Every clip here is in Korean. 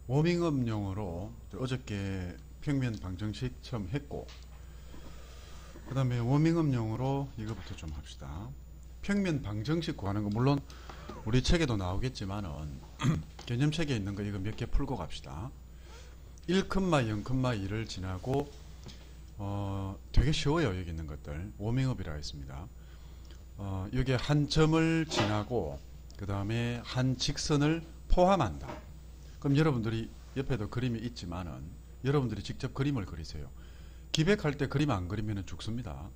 워밍업용으로 어저께 평면 방정식 처음 했고, 그 다음에 워밍업용으로 이거부터 좀 합시다. 평면 방정식 구하는 거 물론 우리 책에도 나오겠지만은 개념책에 있는 거 이거 몇 개 풀고 갑시다. 1,0,2를 지나고 되게 쉬워요. 여기 있는 것들 워밍업이라 했습니다. 여기에 한 점을 지나고 그 다음에 한 직선을 포함한다. 그럼 여러분들이 옆에도 그림이 있지만은 여러분들이 직접 그림을 그리세요. 기백할 때 그림 안 그리면 죽습니다.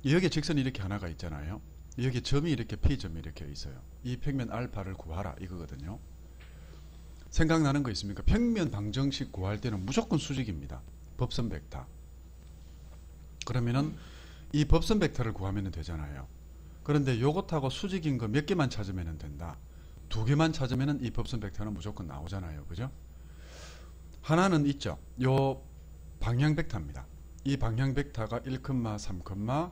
여기 직선이 이렇게 하나가 있잖아요. 여기 점이 이렇게 P점이 이렇게 있어요. 이 평면 알파를 구하라 이거거든요. 생각나는 거 있습니까? 평면 방정식 구할 때는 무조건 수직입니다. 법선 벡터. 그러면은 이 법선 벡터를 구하면 되잖아요. 그런데 요것하고 수직인 거 몇 개만 찾으면 된다. 두 개만 찾으면 이 법선 벡터는 무조건 나오잖아요. 그죠? 하나는 있죠. 요 방향 벡터입니다. 이 방향 벡터가 1,3,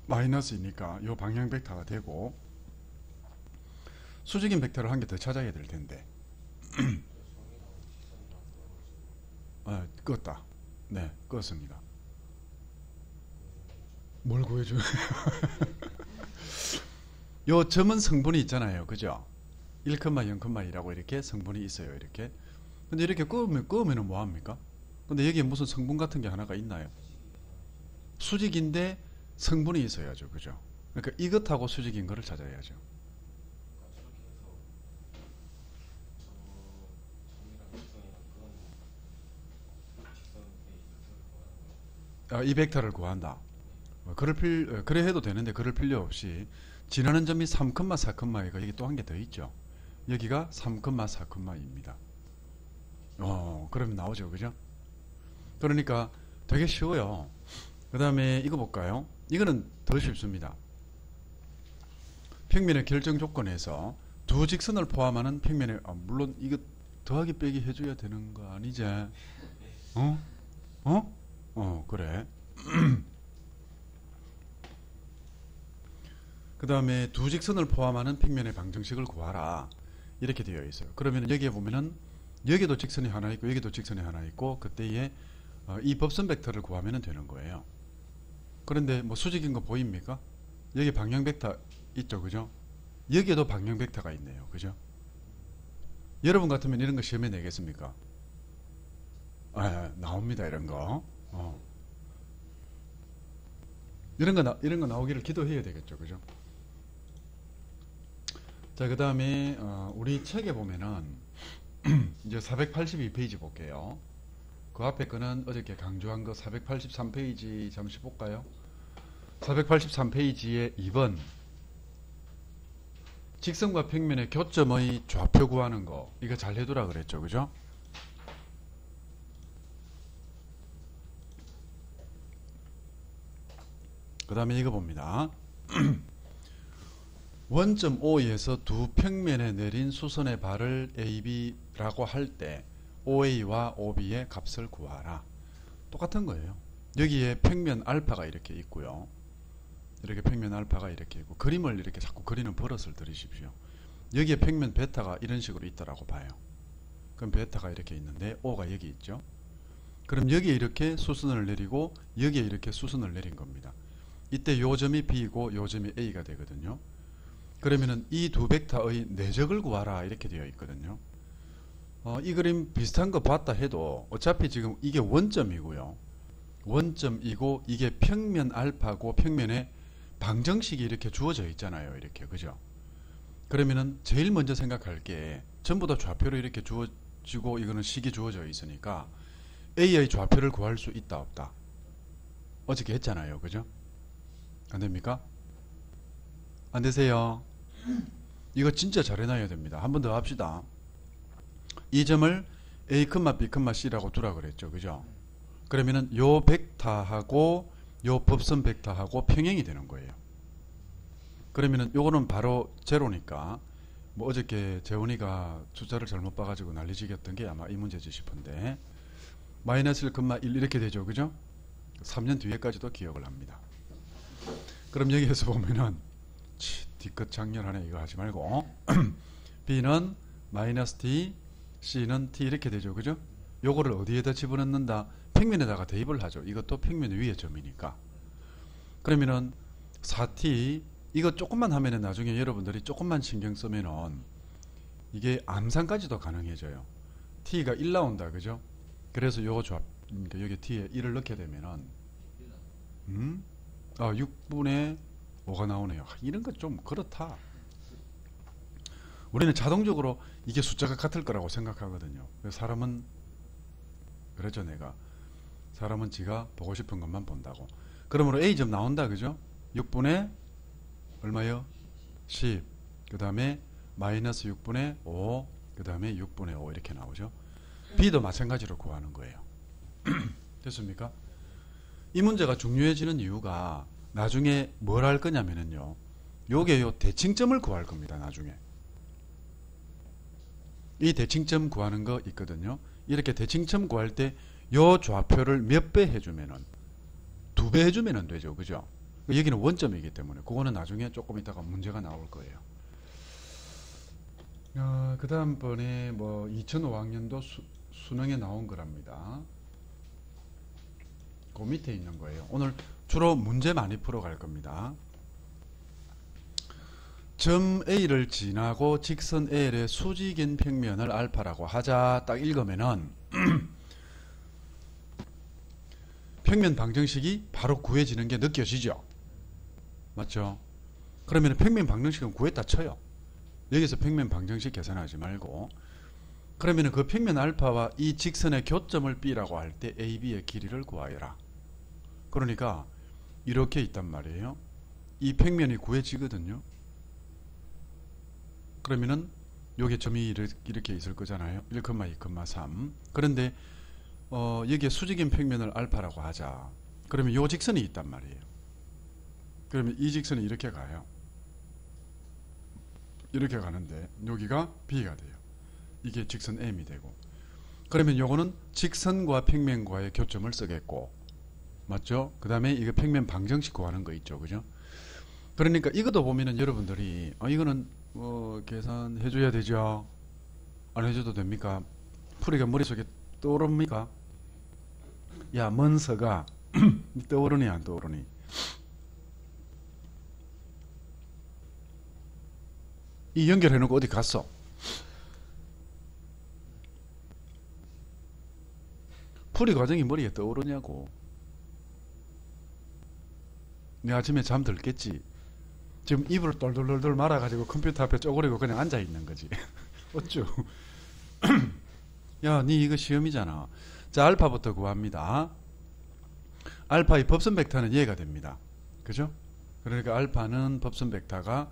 마이너스이니까 요 방향 벡터가 되고, 수직인 벡터를 한 개 더 찾아야 될 텐데 껐다. 네, 껐습니다. 뭘 구해줘요? 요 점은 성분이 있잖아요. 그죠? 1,0,2라고 이렇게 성분이 있어요. 이렇게. 근데 이렇게 끄으면 뭐합니까? 근데 여기에 무슨 성분 같은 게 하나가 있나요? 수직인데 성분이 있어야죠. 그죠? 그러니까 이것하고 수직인 거를 찾아야죠. 이 벡터를 구한다. 그래 해도 되는데 그럴 필요 없이 지나는 점이 3, 4,2가 여기 또 한 개 더 있죠. 여기가 3, 4,2입니다. 그러면 나오죠. 그죠? 그러니까 되게 쉬워요. 그 다음에 이거 볼까요? 이거는 더 쉽습니다. 평면의 결정 조건에서 두 직선을 포함하는 평면의 물론 이거 더하기 빼기 해줘야 되는 거 아니지? 그래. 그 다음에 두 직선을 포함하는 평면의 방정식을 구하라. 이렇게 되어 있어요. 그러면 여기에 보면은 여기도 직선이 하나 있고 여기도 직선이 하나 있고 그때에 이 법선 벡터를 구하면 되는 거예요. 그런데 뭐 수직인 거 보입니까? 여기 방향 벡터 있죠. 그죠? 여기에도 방향 벡터가 있네요. 그죠? 여러분 같으면 이런 거 시험에 내겠습니까? 나옵니다. 이런 거. 이런 거 나오기를 기도해야 되겠죠. 그죠? 자, 그 다음에 우리 책에 보면은 이제 482페이지 볼게요. 그 앞에 거는 어저께 강조한 거 483페이지 잠시 볼까요? 483페이지에 2번 직선과 평면의 교점의 좌표 구하는 거 이거 잘 해두라 그랬죠. 그죠? 그 다음에 이거 봅니다. 원점 O에서 두 평면에 내린 수선의 발을 AB라고 할 때 OA와 OB의 값을 구하라. 똑같은 거예요. 여기에 평면 알파가 이렇게 있고요. 이렇게 평면 알파가 이렇게 있고 그림을 이렇게 자꾸 그리는 버릇을 들이십시오. 여기에 평면 베타가 이런 식으로 있다라고 봐요. 그럼 베타가 이렇게 있는데 O가 여기 있죠. 그럼 여기에 이렇게 수선을 내리고 여기에 이렇게 수선을 내린 겁니다. 이때 요 점이 B이고 요 점이 A가 되거든요. 그러면은 이 두 벡터의 내적을 구하라 이렇게 되어 있거든요. 이 그림 비슷한 거 봤다 해도 어차피 지금 이게 원점이고요. 원점이고 이게 평면 알파고 평면에 방정식이 이렇게 주어져 있잖아요. 이렇게. 그죠? 그러면은 제일 먼저 생각할 게 전부 다 좌표로 이렇게 주어지고 이거는 식이 주어져 있으니까 A의 좌표를 구할 수 있다 없다. 어저께 했잖아요. 그죠? 안 됩니까? 안 되세요? 이거 진짜 잘 해놔야 됩니다. 한 번 더 합시다. 이 점을 A, B, C라고 두라 그랬죠. 그죠? 그러면은 요 벡터하고 요 법선 벡터하고 평행이 되는 거예요. 그러면은 요거는 바로 제로니까 뭐 어저께 재훈이가 숫자를 잘못 봐가지고 난리지겼던 게 아마 이 문제지 싶은데 마이너스 1,1 이렇게 되죠. 그죠? 3년 뒤에까지도 기억을 합니다. 그럼 여기에서 보면은 뒤끝 장렬하네 이거 하지 말고 B는 마이너스 D C는 T 이렇게 되죠. 그죠? 요거를 어디에다 집어넣는다? 평면에다가 대입을 하죠. 이것도 평면 위의 점이니까. 그러면은 4T 이거 조금만 하면은 나중에 여러분들이 조금만 신경 쓰면은 이게 암산까지도 가능해져요. T가 1 나온다. 그죠? 그래서 요거 조합, 그러니까 여기 T에 1을 넣게 되면은 6분의 5가 나오네요. 이런 거 좀 그렇다. 우리는 자동적으로 이게 숫자가 같을 거라고 생각하거든요. 사람은 그랬죠. 내가 사람은 지가 보고 싶은 것만 본다고. 그러므로 A점 나온다. 그죠? 6분의 얼마요? 10. 그 다음에 마이너스 6분의 5. 그 다음에 6분의 5 이렇게 나오죠. B도 마찬가지로 구하는 거예요. 됐습니까? 이 문제가 중요해지는 이유가 나중에 뭘 할 거냐면요. 요게 요 대칭점을 구할 겁니다. 나중에. 이 대칭점 구하는 거 있거든요. 이렇게 대칭점 구할 때 요 좌표를 몇 배 해주면은 2배 해주면은 되죠. 그죠? 여기는 원점이기 때문에 그거는 나중에 조금 있다가 문제가 나올 거예요. 그 다음번에 뭐 2005학년도 수능에 나온 거랍니다. 그 밑에 있는 거예요. 오늘 주로 문제 많이 풀어갈 겁니다. 점 A를 지나고 직선 L의 수직인 평면을 알파라고 하자. 딱 읽으면은 평면 방정식이 바로 구해지는 게 느껴지죠. 맞죠? 그러면 평면 방정식은 구했다 쳐요. 여기서 평면 방정식 계산하지 말고, 그러면 그 평면 알파와 이 직선의 교점을 B라고 할 때 AB의 길이를 구하여라. 그러니까 이렇게 있단 말이에요. 이 평면이 구해지거든요. 그러면은 여기 점이 이렇게 있을 거잖아요. 1, 2, 3. 그런데 여기에 수직인 평면을 알파라고 하자. 그러면 이 직선이 있단 말이에요. 그러면 이 직선이 이렇게 가요. 이렇게 가는데 여기가 B가 돼요. 이게 직선 M이 되고. 그러면 요거는 직선과 평면과의 교점을 쓰겠고, 맞죠? 그 다음에 이거 평면 방정식 구하는 거 있죠. 그죠? 그러니까 이것도 보면은 여러분들이 이거는 계산해 줘야 되죠. 안 해줘도 됩니까? 풀이가 머릿속에 떠오릅니까? 야, 먼서가 떠오르니 안 떠오르니? 이 연결해 놓고 어디 갔어? 풀이 과정이 머리에 떠오르냐고. 내 아침에 잠들겠지. 지금 입을 돌돌돌돌 말아가지고 컴퓨터 앞에 쪼그리고 그냥 앉아있는 거지. 어쭈. 야, 니 이거 시험이잖아. 자, 알파부터 구합니다. 알파의 법선 벡터는 이해가 됩니다. 그죠? 그러니까 알파는 법선 벡터가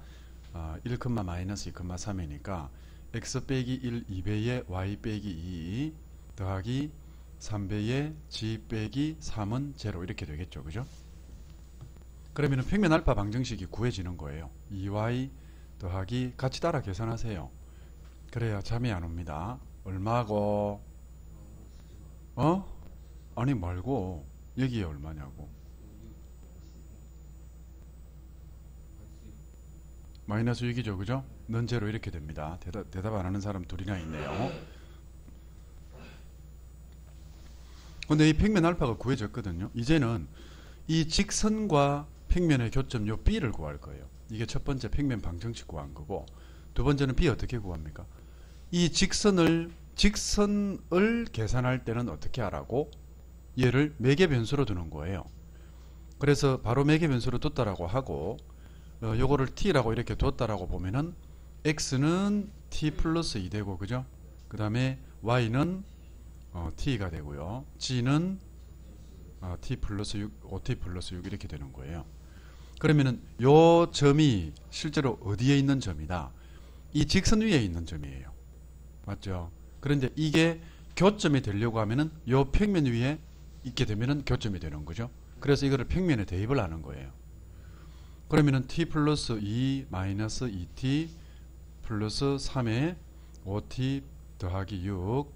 1, 마이너스 2, 3이니까 x 빼기 1, 2배의 y 빼기 2 더하기 3배의 g 빼기 3은 0 이렇게 되겠죠. 그죠? 그러면 평면 알파 방정식이 구해지는 거예요. 2y 더하기 같이 따라 계산하세요. 그래야 잠이 안 옵니다. 얼마고? 아니 말고 여기에 얼마냐고. 마이너스 6이죠. 그죠? 넌 제로 이렇게 됩니다. 대답 안 하는 사람 둘이나 있네요. 근데 이 평면 알파가 구해졌거든요. 이제는 이 직선과 평면의 교점 요 B를 구할 거예요. 이게 첫 번째 평면 방정식 구한 거고, 두 번째는 B 어떻게 구합니까? 이 직선을 계산할 때는 어떻게 하라고? 얘를 매개 변수로 두는 거예요. 그래서 바로 매개 변수로 뒀다라고 하고, 요거를 t라고 이렇게 뒀다라고 보면은 x는 t 플러스 2 되고, 그죠? 그 다음에 y는 t가 되고요. g는 t 플러스 6, 5t 플러스 6 이렇게 되는 거예요. 그러면은 요 점이 실제로 어디에 있는 점이다? 이 직선 위에 있는 점이에요. 맞죠? 그런데 이게 교점이 되려고 하면은 요 평면 위에 있게 되면은 교점이 되는 거죠. 그래서 이거를 평면에 대입을 하는 거예요. 그러면은 t 플러스 2 마이너스 2t 플러스 3에 5t 더하기 6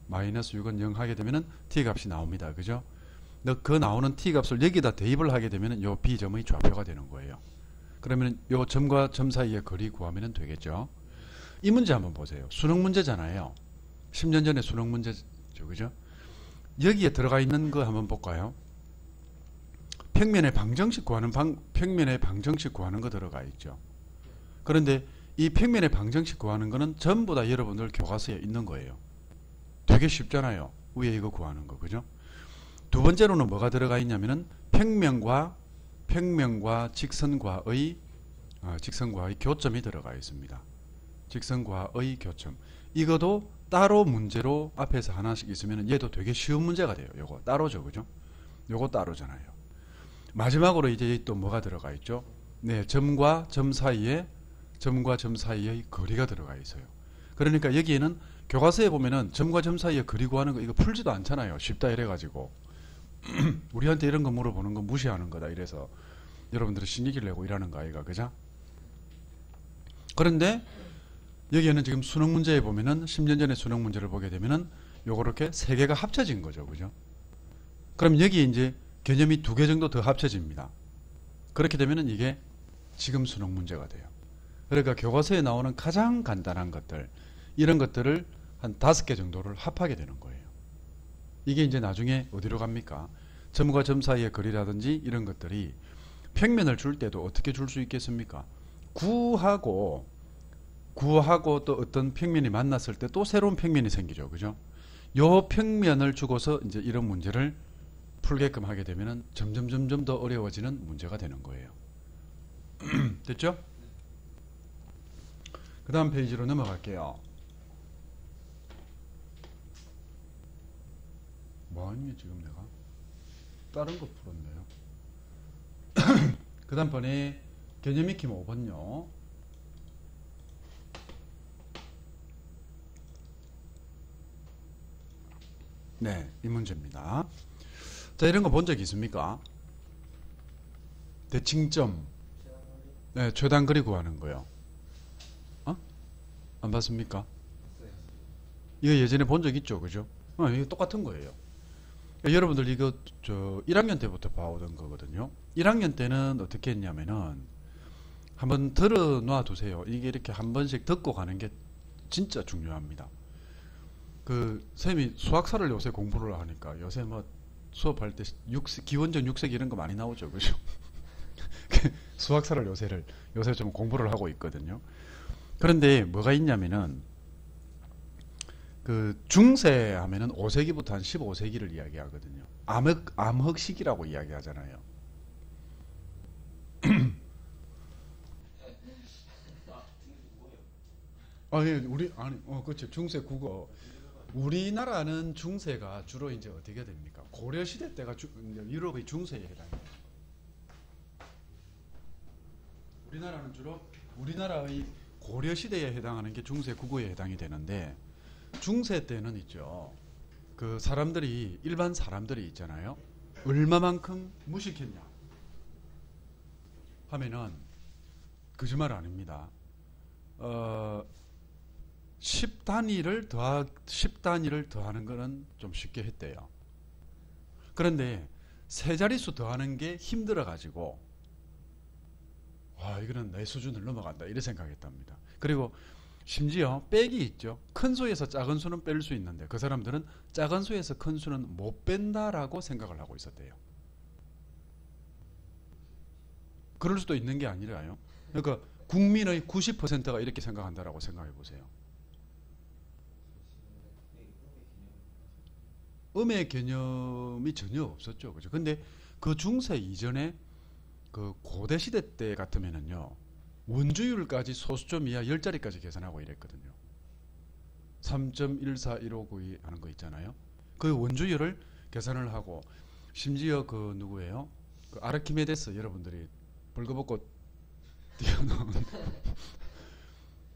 마이너스 6은 0 하게 되면은 t 값이 나옵니다. 그죠? 그 나오는 t 값을 여기다 대입을 하게 되면은 요 b점의 좌표가 되는 거예요. 그러면 요 점과 점 사이의 거리 구하면 되겠죠. 이 문제 한번 보세요. 수능 문제잖아요. 10년 전에 수능 문제죠. 그죠? 여기에 들어가 있는 거 한번 볼까요? 평면의 방정식 구하는 평면의 방정식 구하는 거 들어가 있죠. 그런데 이 평면의 방정식 구하는 거는 전부 다 여러분들 교과서에 있는 거예요. 되게 쉽잖아요. 위에 이거 구하는 거. 그죠? 두 번째로는 뭐가 들어가 있냐면은 평면과 직선과의 교점이 들어가 있습니다. 직선과의 교점. 이것도 따로 문제로 앞에서 하나씩 있으면 얘도 되게 쉬운 문제가 돼요. 요거 따로죠. 그죠? 요거 따로잖아요. 마지막으로 이제 또 뭐가 들어가 있죠? 네, 점과 점 사이의 거리가 들어가 있어요. 그러니까 여기에는 교과서에 보면은 점과 점 사이의 거리 구하는 거 이거 풀지도 않잖아요. 쉽다 이래가지고 우리한테 이런 거 물어보는 거 무시하는 거다 이래서 여러분들이 신기를 내고 일하는 거 아이가. 그죠? 그런데 여기에는 지금 수능 문제에 보면은 10년 전에 수능 문제를 보게 되면은 요렇게 세 개가 합쳐진 거죠. 그죠? 그럼 여기 이제 개념이 두 개 정도 더 합쳐집니다. 그렇게 되면은 이게 지금 수능 문제가 돼요. 그러니까 교과서에 나오는 가장 간단한 것들, 이런 것들을 한 5개 정도를 합하게 되는 거예요. 이게 이제 나중에 어디로 갑니까? 점과 점 사이의 거리라든지 이런 것들이 평면을 줄 때도 어떻게 줄 수 있겠습니까? 구하고 또 어떤 평면이 만났을 때 또 새로운 평면이 생기죠. 그죠? 요 평면을 주고서 이제 이런 문제를 풀게끔 하게 되면은 점점 더 어려워지는 문제가 되는 거예요. 됐죠? 그 다음 페이지로 넘어갈게요. 뭐하니 지금 내가? 다른 거 풀었네요. 그 다음 번에 개념 익힘 5번요. 네, 이 문제입니다. 자, 이런 거 본 적 있습니까? 대칭점, 네, 최단거리 구하는 거요. 어? 안 봤습니까? 이거 예전에 본 적 있죠, 그죠? 이거 똑같은 거예요. 여러분들 이거 1학년 때부터 봐오던 거거든요. 1학년 때는 어떻게 했냐면은 한번 들어 놔 두세요. 이게 이렇게 한 번씩 듣고 가는 게 진짜 중요합니다. 쌤이 수학사를 요새 공부를 하니까 요새 뭐 수업할 때 기원전 6세기 이런 거 많이 나오죠. 그죠? 수학사를 요새 좀 공부를 하고 있거든요. 그런데 뭐가 있냐면은 중세 하면은 5세기부터 한 15세기를 이야기하거든요. 암흑시기라고 이야기하잖아요. 그렇죠. 중세 국어. 우리나라는 중세가 주로 이제 어떻게 됩니까? 고려시대 때가 유럽의 중세에 해당해요. 우리나라의 고려시대에 해당하는 게 중세 국어에 해당이 되는데, 중세 때는 있죠. 일반 사람들이 있잖아요. 얼마만큼 무식했냐 하면은 거짓말 아닙니다. 10단위를 더하는 거는 좀 쉽게 했대요. 그런데 세 자릿수 더하는 게 힘들어 가지고 이거는 내 수준을 넘어간다 이렇게 생각했답니다. 그리고 심지어 빼기 있죠. 큰 수에서 작은 수는 뺄 수 있는데 그 사람들은 작은 수에서 큰 수는 못 뺀다라고 생각을 하고 있었대요. 그럴 수도 있는 게 아니라요. 그러니까 국민의 90%가 이렇게 생각한다라고 생각해 보세요. 음의 개념이 전혀 없었죠. 그죠? 근데 그 중세 이전에 고대 시대 때 같으면은요. 원주율까지 소수점 이하 10자리까지 계산하고 이랬거든요. 3.14159 하는 거 있잖아요. 그 원주율을 계산을 하고 심지어 누구예요? 아르키메데스 여러분들이 벌거벗고 뛰어나온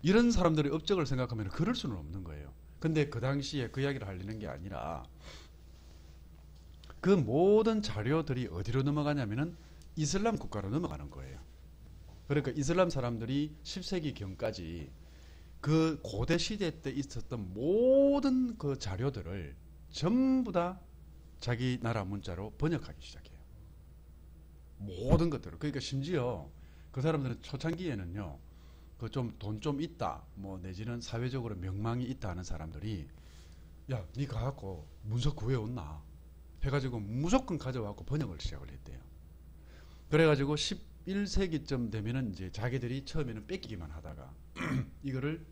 이런 사람들의 업적을 생각하면 그럴 수는 없는 거예요. 근데 그 당시에 그 이야기를 하려는 게 아니라 그 모든 자료들이 어디로 넘어가냐면은 이슬람 국가로 넘어가는 거예요. 그러니까 이슬람 사람들이 10세기 경까지 그 고대 시대 때 있었던 모든 그 자료들을 전부 다 자기 나라 문자로 번역하기 시작해요. 모든 것들을. 그러니까 심지어 그 사람들은 초창기에는요, 돈 좀 있다, 뭐 내지는 사회적으로 명망이 있다 하는 사람들이 야, 니 가갖고 문서 구해온나 해가지고 무조건 가져와갖고 번역을 시작을 했대요. 그래가지고 11세기쯤 되면은 이제 자기들이 처음에는 뺏기기만 하다가 이거를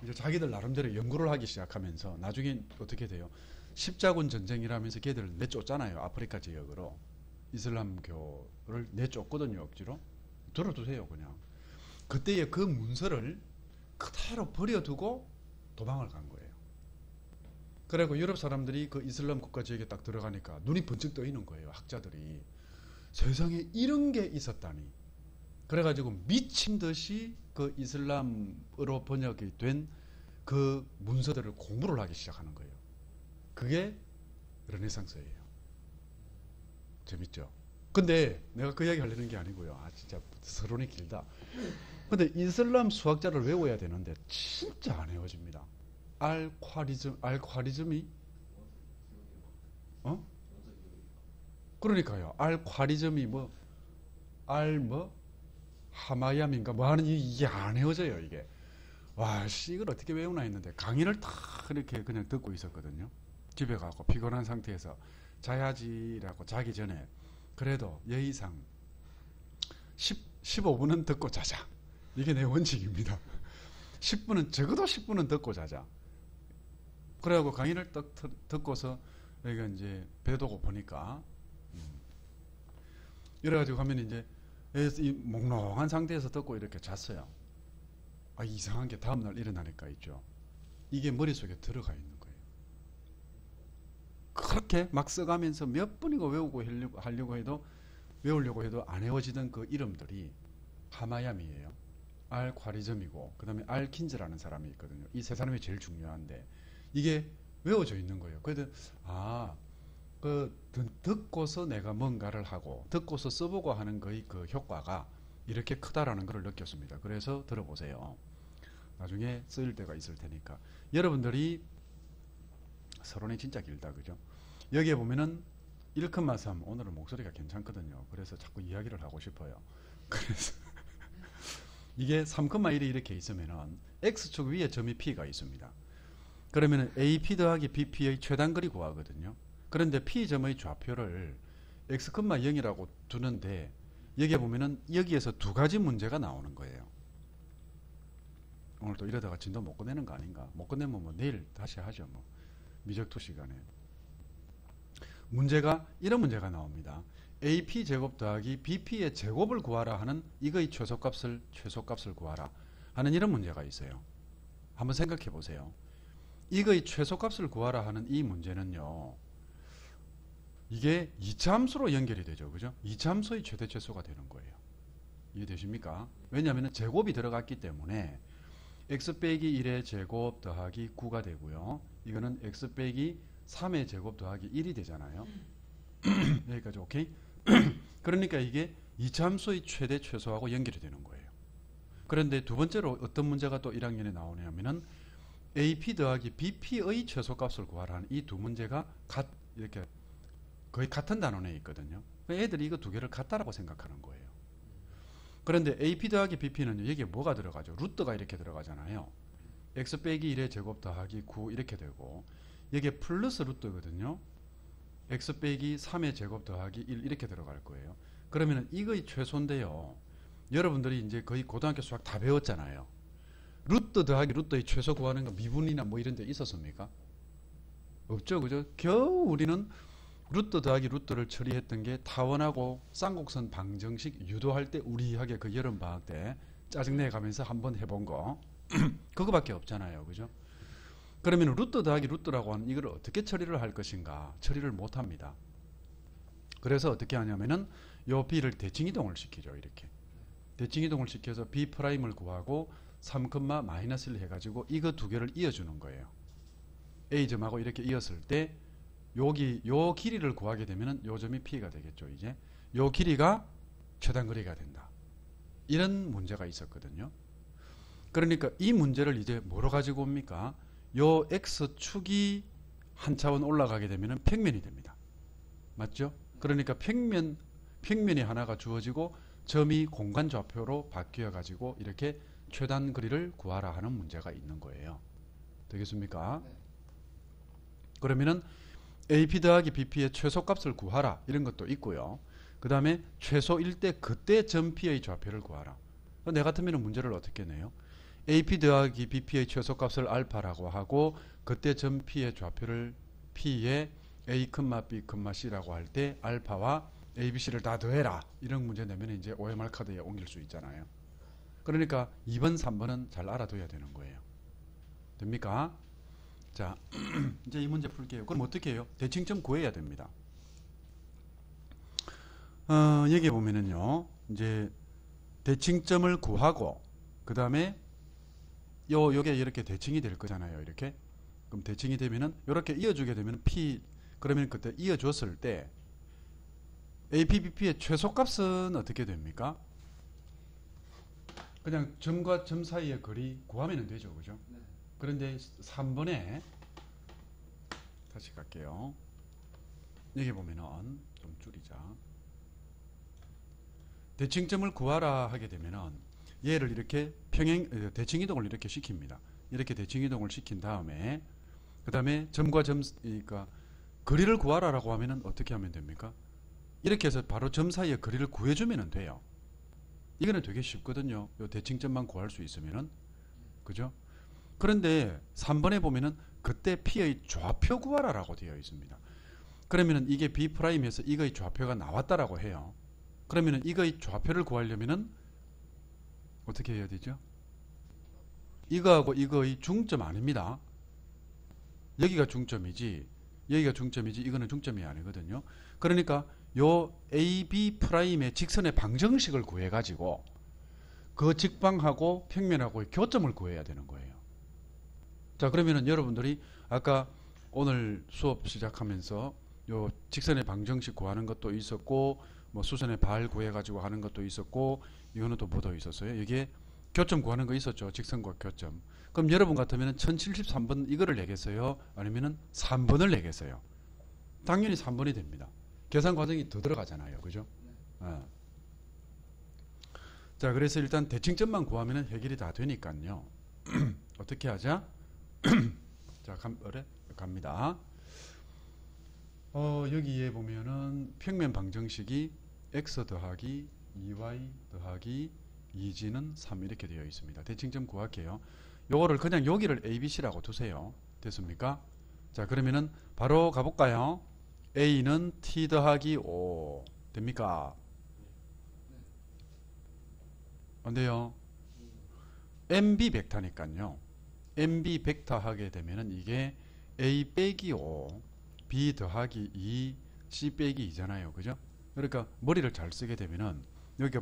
이제 자기들 나름대로 연구를 하기 시작하면서 나중에 어떻게 돼요? 십자군 전쟁이라면서 걔들을 내쫓잖아요. 아프리카 지역으로 이슬람교를 내쫓거든요. 억지로. 들어두세요 그냥. 그때의 그 문서를 그대로 버려두고 도망을 간 거예요. 그리고 유럽 사람들이 그 이슬람 국가 지역에 딱 들어가니까 눈이 번쩍 떠있는 거예요. 학자들이. 세상에 이런 게 있었다니. 그래가지고 미친 듯이 그 이슬람으로 번역이 된 그 문서들을 공부를 하기 시작하는 거예요. 그게 르네상스예요. 재밌죠? 근데 내가 그 이야기 하려는 게 아니고요. 아 진짜 서론이 길다. 근데 이슬람 수학자를 외워야 되는데 진짜 안 외워집니다. 알콰리즘이 그러니까요. 알콰리즘이 하마얌인가 뭐 하는 이게 안 외워져요. 이게 와 씨 이걸 어떻게 외우나 했는데 강의를 다 그렇게 그냥 듣고 있었거든요. 집에 가고 피곤한 상태에서 자야지라고 자기 전에 그래도 예의상 15분은 듣고 자자. 이게 내 원칙입니다. 10분은 적어도 10분은 듣고 자자. 그래갖고 강의를 딱 듣고서 여기가 이제 배도 고프니까 이래가지고 가면 이제 이 몽롱한 상태에서 듣고 이렇게 잤어요. 아 이상한 게 다음날 일어나니까 있죠. 이게 머릿속에 들어가 있는 거예요. 그렇게 막 써가면서 몇 번이고 외우려고 해도 안 외워지던 그 이름들이 하마얌이에요. 알콰리즘이고 그 다음에 알킨즈라는 사람이 있거든요. 이 세 사람이 제일 중요한데 이게 외워져 있는 거예요. 그래도 듣고서 내가 뭔가를 하고 듣고서 써보고 하는 거의 그 효과가 이렇게 크다라는 걸 느꼈습니다. 그래서 들어보세요. 나중에 쓰일 때가 있을 테니까. 여러분들이 서론이 진짜 길다 그죠? 여기에 보면은 1,3 오늘은 목소리가 괜찮거든요. 그래서 자꾸 이야기를 하고 싶어요. 그래서 이게 3,1이 이렇게 있으면은 X축 위에 점이 P가 있습니다. 그러면은 AP 더하기 BP의 최단거리 구하거든요. 그런데 P점의 좌표를 X,0이라고 두는데 여기에 보면은 여기에서 두 가지 문제가 나오는 거예요. 오늘 또 이러다가 진도 못 끝내는 거 아닌가? 못 끝내면 뭐 내일 다시 하죠. 뭐 미적투 시간에. 문제가 이런 문제가 나옵니다. AP 제곱 더하기 BP의 제곱을 구하라 하는 이거의 최소값을 구하라 하는 이런 문제가 있어요. 한번 생각해 보세요. 이거의 최소값을 구하라 하는 이 문제는요. 이게 2차 함수로 연결이 되죠. 그죠? 2차 함수의 최대 최소가 되는 거예요. 이해되십니까? 왜냐하면 제곱이 들어갔기 때문에 x 빼기 1의 제곱 더하기 9가 되고요. 이거는 x 빼기 3의 제곱 더하기 1이 되잖아요. 여기까지 오케이? 그러니까 이게 2차 함수의 최대 최소하고 연결이 되는 거예요. 그런데 두 번째로 어떤 문제가 또 1학년에 나오냐면은 AP 더하기 BP의 최소값을 구하라는 이 두 문제가 이렇게 거의 같은 단원에 있거든요. 애들이 이거 두 개를 같다라고 생각하는 거예요. 그런데 AP 더하기 BP는 여기에 뭐가 들어가죠? 루트가 이렇게 들어가잖아요. x 빼기 1의 제곱 더하기 9 이렇게 되고 여기에 플러스 루트거든요. x 빼기 3의 제곱 더하기 1 이렇게 들어갈 거예요. 그러면 이거의 최소인데요. 여러분들이 이제 거의 고등학교 수학 다 배웠잖아요. 루트 더하기 루트의 최소 구하는 거 미분이나 뭐 이런 데 있었습니까? 없죠. 그죠? 겨우 우리는 루트 더하기 루트를 처리했던 게 타원하고 쌍곡선 방정식 유도할 때 우리하게 그 여름방학 때 짜증내 가면서 한번 해본 거 그거밖에 없잖아요. 그죠? 그러면 루트 더하기 루트라고 하는 이걸 어떻게 처리를 할 것인가? 처리를 못 합니다. 그래서 어떻게 하냐면은 요 B를 대칭이동을 시키죠. 이렇게. 대칭이동을 시켜서 B'을 구하고 3,-1을 해가지고 이거 두 개를 이어주는 거예요. A점하고 이렇게 이었을 때 여기 요 길이를 구하게 되면은 요 점이 P가 되겠죠. 이제 요 길이가 최단거리가 된다. 이런 문제가 있었거든요. 그러니까 이 문제를 이제 뭐로 가지고 옵니까? 요 X축이 한 차원 올라가게 되면은 평면이 됩니다. 맞죠? 그러니까 평면이 하나가 주어지고 점이 공간 좌표로 바뀌어 가지고 이렇게 최단 거리를 구하라 하는 문제가 있는 거예요. 되겠습니까? 그러면은 AP 더하기 BP의 최소값을 구하라 이런 것도 있고요. 그 다음에 최소일 때 그때 점 P의 좌표를 구하라. 내 같으면 문제를 어떻게 내요? AP 더하기 BP의 최소값을 알파라고 하고 그때 점 P의 좌표를 P의 A, B, C라고 할 때 알파와 ABC를 다 더해라. 이런 문제 내면 이제 OMR 카드에 옮길 수 있잖아요. 그러니까 2번, 3번은 잘 알아둬야 되는 거예요. 됩니까? 자, 이제 이 문제 풀게요. 그럼 어떻게 해요? 대칭점 구해야 됩니다. 여기 보면은요, 이제 대칭점을 구하고, 그 다음에 요게 이렇게 대칭이 될 거잖아요. 이렇게. 그럼 대칭이 되면은, 이렇게 이어주게 되면 P, 그러면 그때 이어줬을 때, APBP의 최소값은 어떻게 됩니까? 그냥 점과 점 사이의 거리 구하면 되죠. 그죠? 네. 그런데 3번에, 다시 갈게요. 여기 보면은, 좀 줄이자. 대칭점을 구하라 하게 되면은 얘를 이렇게 대칭이동을 이렇게 시킵니다. 이렇게 대칭이동을 시킨 다음에 그 다음에 점과 점, 그러니까 거리를 구하라라고 하면은 어떻게 하면 됩니까? 이렇게 해서 바로 점 사이의 거리를 구해주면 돼요. 이거는 되게 쉽거든요. 요 대칭점만 구할 수 있으면은. 그죠? 그런데 3번에 보면은 그때 P의 좌표 구하라라고 되어 있습니다. 그러면은 이게 B'에서 이거의 좌표가 나왔다라고 해요. 그러면은 이거의 좌표를 구하려면은 어떻게 해야 되죠? 이거하고 이거의 중점 아닙니다. 여기가 중점이지, 여기가 중점이지, 이거는 중점이 아니거든요. 그러니까 요 AB'의 직선의 방정식을 구해가지고 그 직방하고 평면하고의 교점을 구해야 되는 거예요. 자, 그러면은 여러분들이 아까 오늘 수업 시작하면서 요 직선의 방정식 구하는 것도 있었고, 뭐 수선의 발 구해가지고 하는 것도 있었고, 이거는 또 뭐 더 있었어요? 이게 교점 구하는 거 있었죠. 직선과 교점. 그럼 여러분 같으면 1073번 이거를 내겠어요? 아니면은 3번을 내겠어요? 당연히 3번이 됩니다. 계산 과정이 더 들어가잖아요. 그죠? 자, 그래서 일단 대칭점만 구하면 해결이 다 되니까요. 어떻게 하자? 자, 갑니다. 여기에 보면은 평면 방정식이 x 더하기 2y 더하기 2g는 3 이렇게 되어 있습니다. 대칭점 구할게요. 요거를 그냥 여기를 ABC라고 두세요. 됐습니까? 자, 그러면은 바로 가볼까요? A는 t 더하기 5 됩니까? 안 돼요. MB 벡터니까요. MB 벡터 하게 되면은 이게 A 빼기 5 B 더하기 2 C 빼기 2잖아요. 그죠? 그러니까 머리를 잘 쓰게 되면은 여기가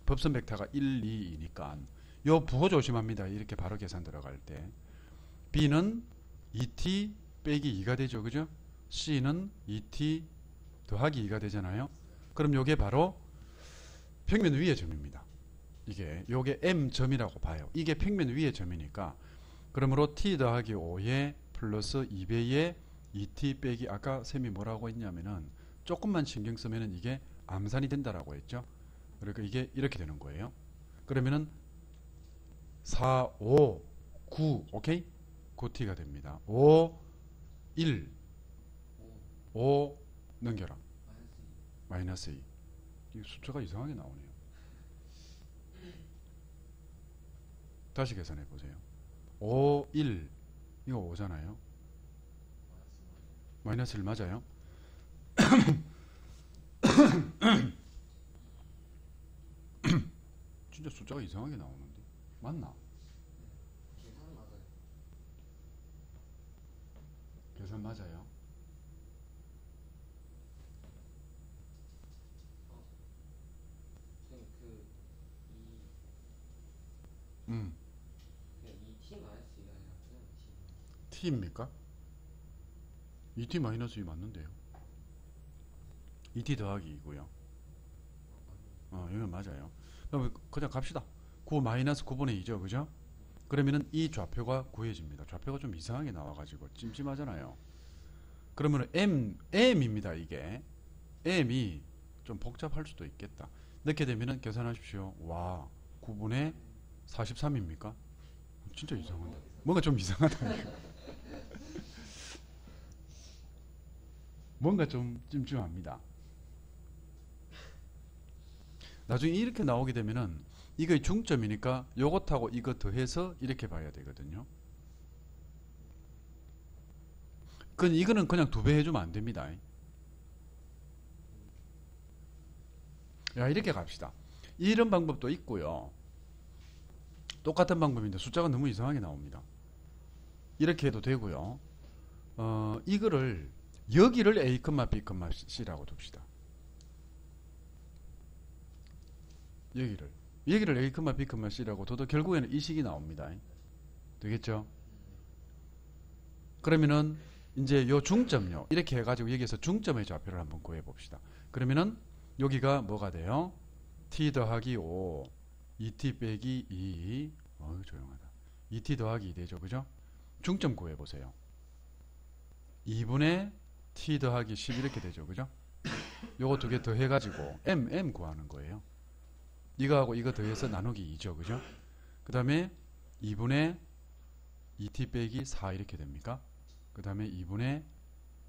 법선 벡터가 1, 2이니까 요 부호 조심합니다. 이렇게 바로 계산 들어갈 때 B는 2t 빼기 2가 되죠. 그죠? C는 2t 더하기 2가 되잖아요. 그럼 요게 바로 평면 위의 점입니다. 요게 M점이라고 봐요. 이게 평면 위의 점이니까 그러므로 t 더하기 5에 플러스 2배의 2t 빼기 아까 쌤이 뭐라고 했냐면은 조금만 신경 쓰면은 이게 암산이 된다라고 했죠. 그러니까 이게 이렇게 되는 거예요. 그러면은 4, 5, 9 오케이? 9t가 됩니다. 5, 1 5 넘겨라. 마이너스 2. 이 숫자가 이상하게 나오네요. 다시 계산해 보세요. 5, 1 이거 5잖아요. 마이너스 1 맞아요? 진짜 숫자가 이상하게 나오는데 맞나? 계산 맞아요. 계산 맞아요? 선생님 음. 그냥 2t 마이너스 2가 아니라 그냥 t. t입니까? 2t 마이너스 2 맞는데요. 2t 더하기 2고요. 이건 맞아요. 그럼 그냥 갑시다. 9 마이너스 9분의 2죠. 그죠? 그러면은 이 좌표가 구해집니다. 좌표가 좀 이상하게 나와가지고 찜찜하잖아요. 그러면 M입니다. 이게 M이 좀 복잡할 수도 있겠다. 넣게 되면은 계산하십시오. 와, 9분의 43입니까? 진짜 이상한데. 뭔가 좀 이상하다니까. 뭔가 좀 찜찜합니다. 나중에 이렇게 나오게 되면은 이거의 중점이니까 요것하고 이거 더해서 이렇게 봐야 되거든요. 이거는 그냥 2배 해주면 안 됩니다. 야, 이렇게 갑시다. 이런 방법도 있고요. 똑같은 방법인데 숫자가 너무 이상하게 나옵니다. 이렇게 해도 되고요. 이거를 여기를 A, B, C라고 둡시다. 여기를 A, B, C라고 둬도 결국에는 이 식이 나옵니다. 되겠죠? 그러면은 이제 요 중점요. 이렇게 해가지고 여기에서 중점의 좌표를 한번 구해 봅시다. 그러면은 여기가 뭐가 돼요? t 더하기 5, 2t 빼기 2. 조용하다. 2t 더하기 2 되죠, 그죠? 중점 구해 보세요. 2분의 t 더하기 10 이렇게 되죠, 그죠? 요거 두 개 더 해가지고 m 구하는 거예요. 이거하고 이거 더해서 나누기 2죠, 그죠? 그 다음에 2분의 2t 빼기 4 이렇게 됩니까? 그 다음에 2분의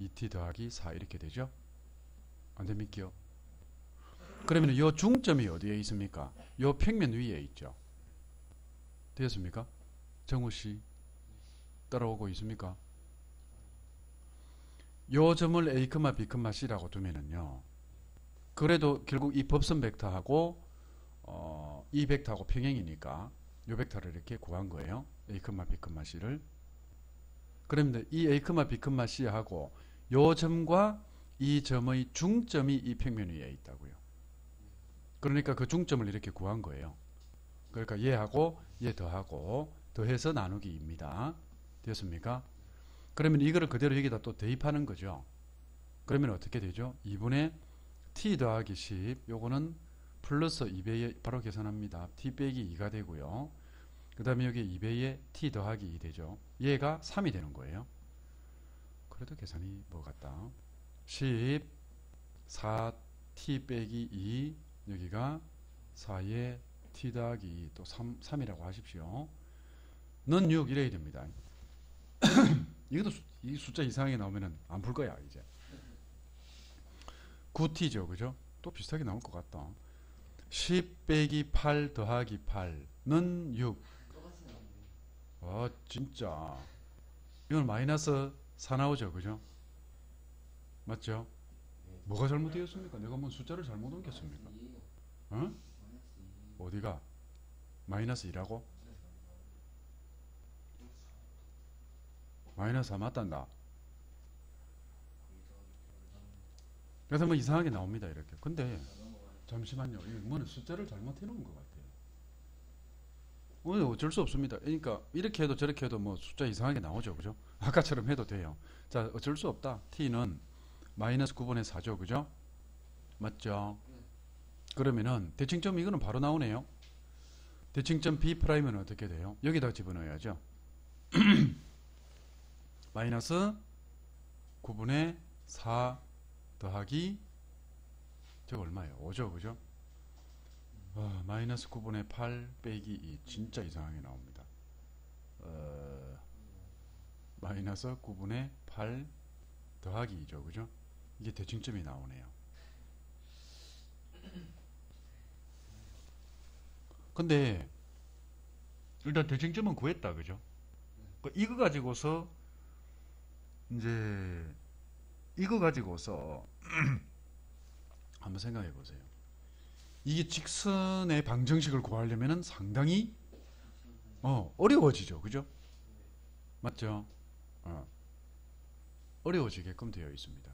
2t 더하기 4 이렇게 되죠? 안 됩니까? 그러면 이 중점이 어디에 있습니까? 이 평면 위에 있죠. 되었습니까? 정우씨 따라오고 있습니까? 요 점을 A, B, C라고 두면은요. 그래도 결국 이 법선 벡터하고 이 벡터하고 평행이니까 요 벡터를 이렇게 구한 거예요. A, B, C를. 그러면 이 A, B, C하고 요 점과 이 점의 중점이 이 평면 위에 있다고요. 그러니까 그 중점을 이렇게 구한 거예요. 그러니까 얘하고 얘 더하고 더해서 나누기 2입니다. 되었습니까? 그러면 이거를 그대로 여기다 또 대입하는 거죠. 그러면 어떻게 되죠? 2분의 t 더하기 10 요거는 플러스 2배에 바로 계산합니다. t 빼기 2가 되고요. 그 다음에 여기 2배에 t 더하기 2 되죠. 얘가 3이 되는 거예요. 그래도 계산이 뭐 같다. 10 4t 빼기 2 여기가 4에 t 더하기 2 또 3이라고 하십시오. 는 6 이래야 됩니다. 이것도 이 숫자 이상하게 나오면은 안 풀 거야 이제. 9t죠, 그죠? 또 비슷하게 나올 것 같다. 10 빼기 8 더하기 8는 6. 아 진짜. 이건 마이너스 4 나오죠, 그죠? 맞죠? 뭐가 잘못되었습니까? 내가 뭐 숫자를 잘못 옮겼습니까? 어? 어디가? 마이너스 2라고? 마이너스 4 맞단다. 그래서 뭐 이상하게 나옵니다 이렇게. 근데 잠시만요. 이거는 숫자를 잘못 해놓은 것 같아요. 어쩔 수 없습니다. 그러니까 이렇게 해도 저렇게 해도 뭐 숫자 이상하게 나오죠, 그죠? 아까처럼 해도 돼요. 자, 어쩔 수 없다. t는 마이너스 9분의 4죠, 그죠? 맞죠? 그러면은 대칭점 이거는 바로 나오네요. 대칭점 B'은 어떻게 돼요? 여기다 집어넣어야죠. 마이너스 9분의 4 더하기 저거 얼마예요? 5죠, 그죠? 마이너스 9분의 8 빼기 2 진짜 이상하게 나옵니다. 마이너스 9분의 8 더하기 2죠, 그죠? 이게 대칭점이 나오네요. 근데 일단 대칭점은 구했다, 그죠? 이거 가지고서 이제 이거 가지고서 한번 생각해 보세요. 이게 직선의 방정식을 구하려면 상당히 어려워지죠, 그죠? 맞죠? 어려워지게끔 되어 있습니다.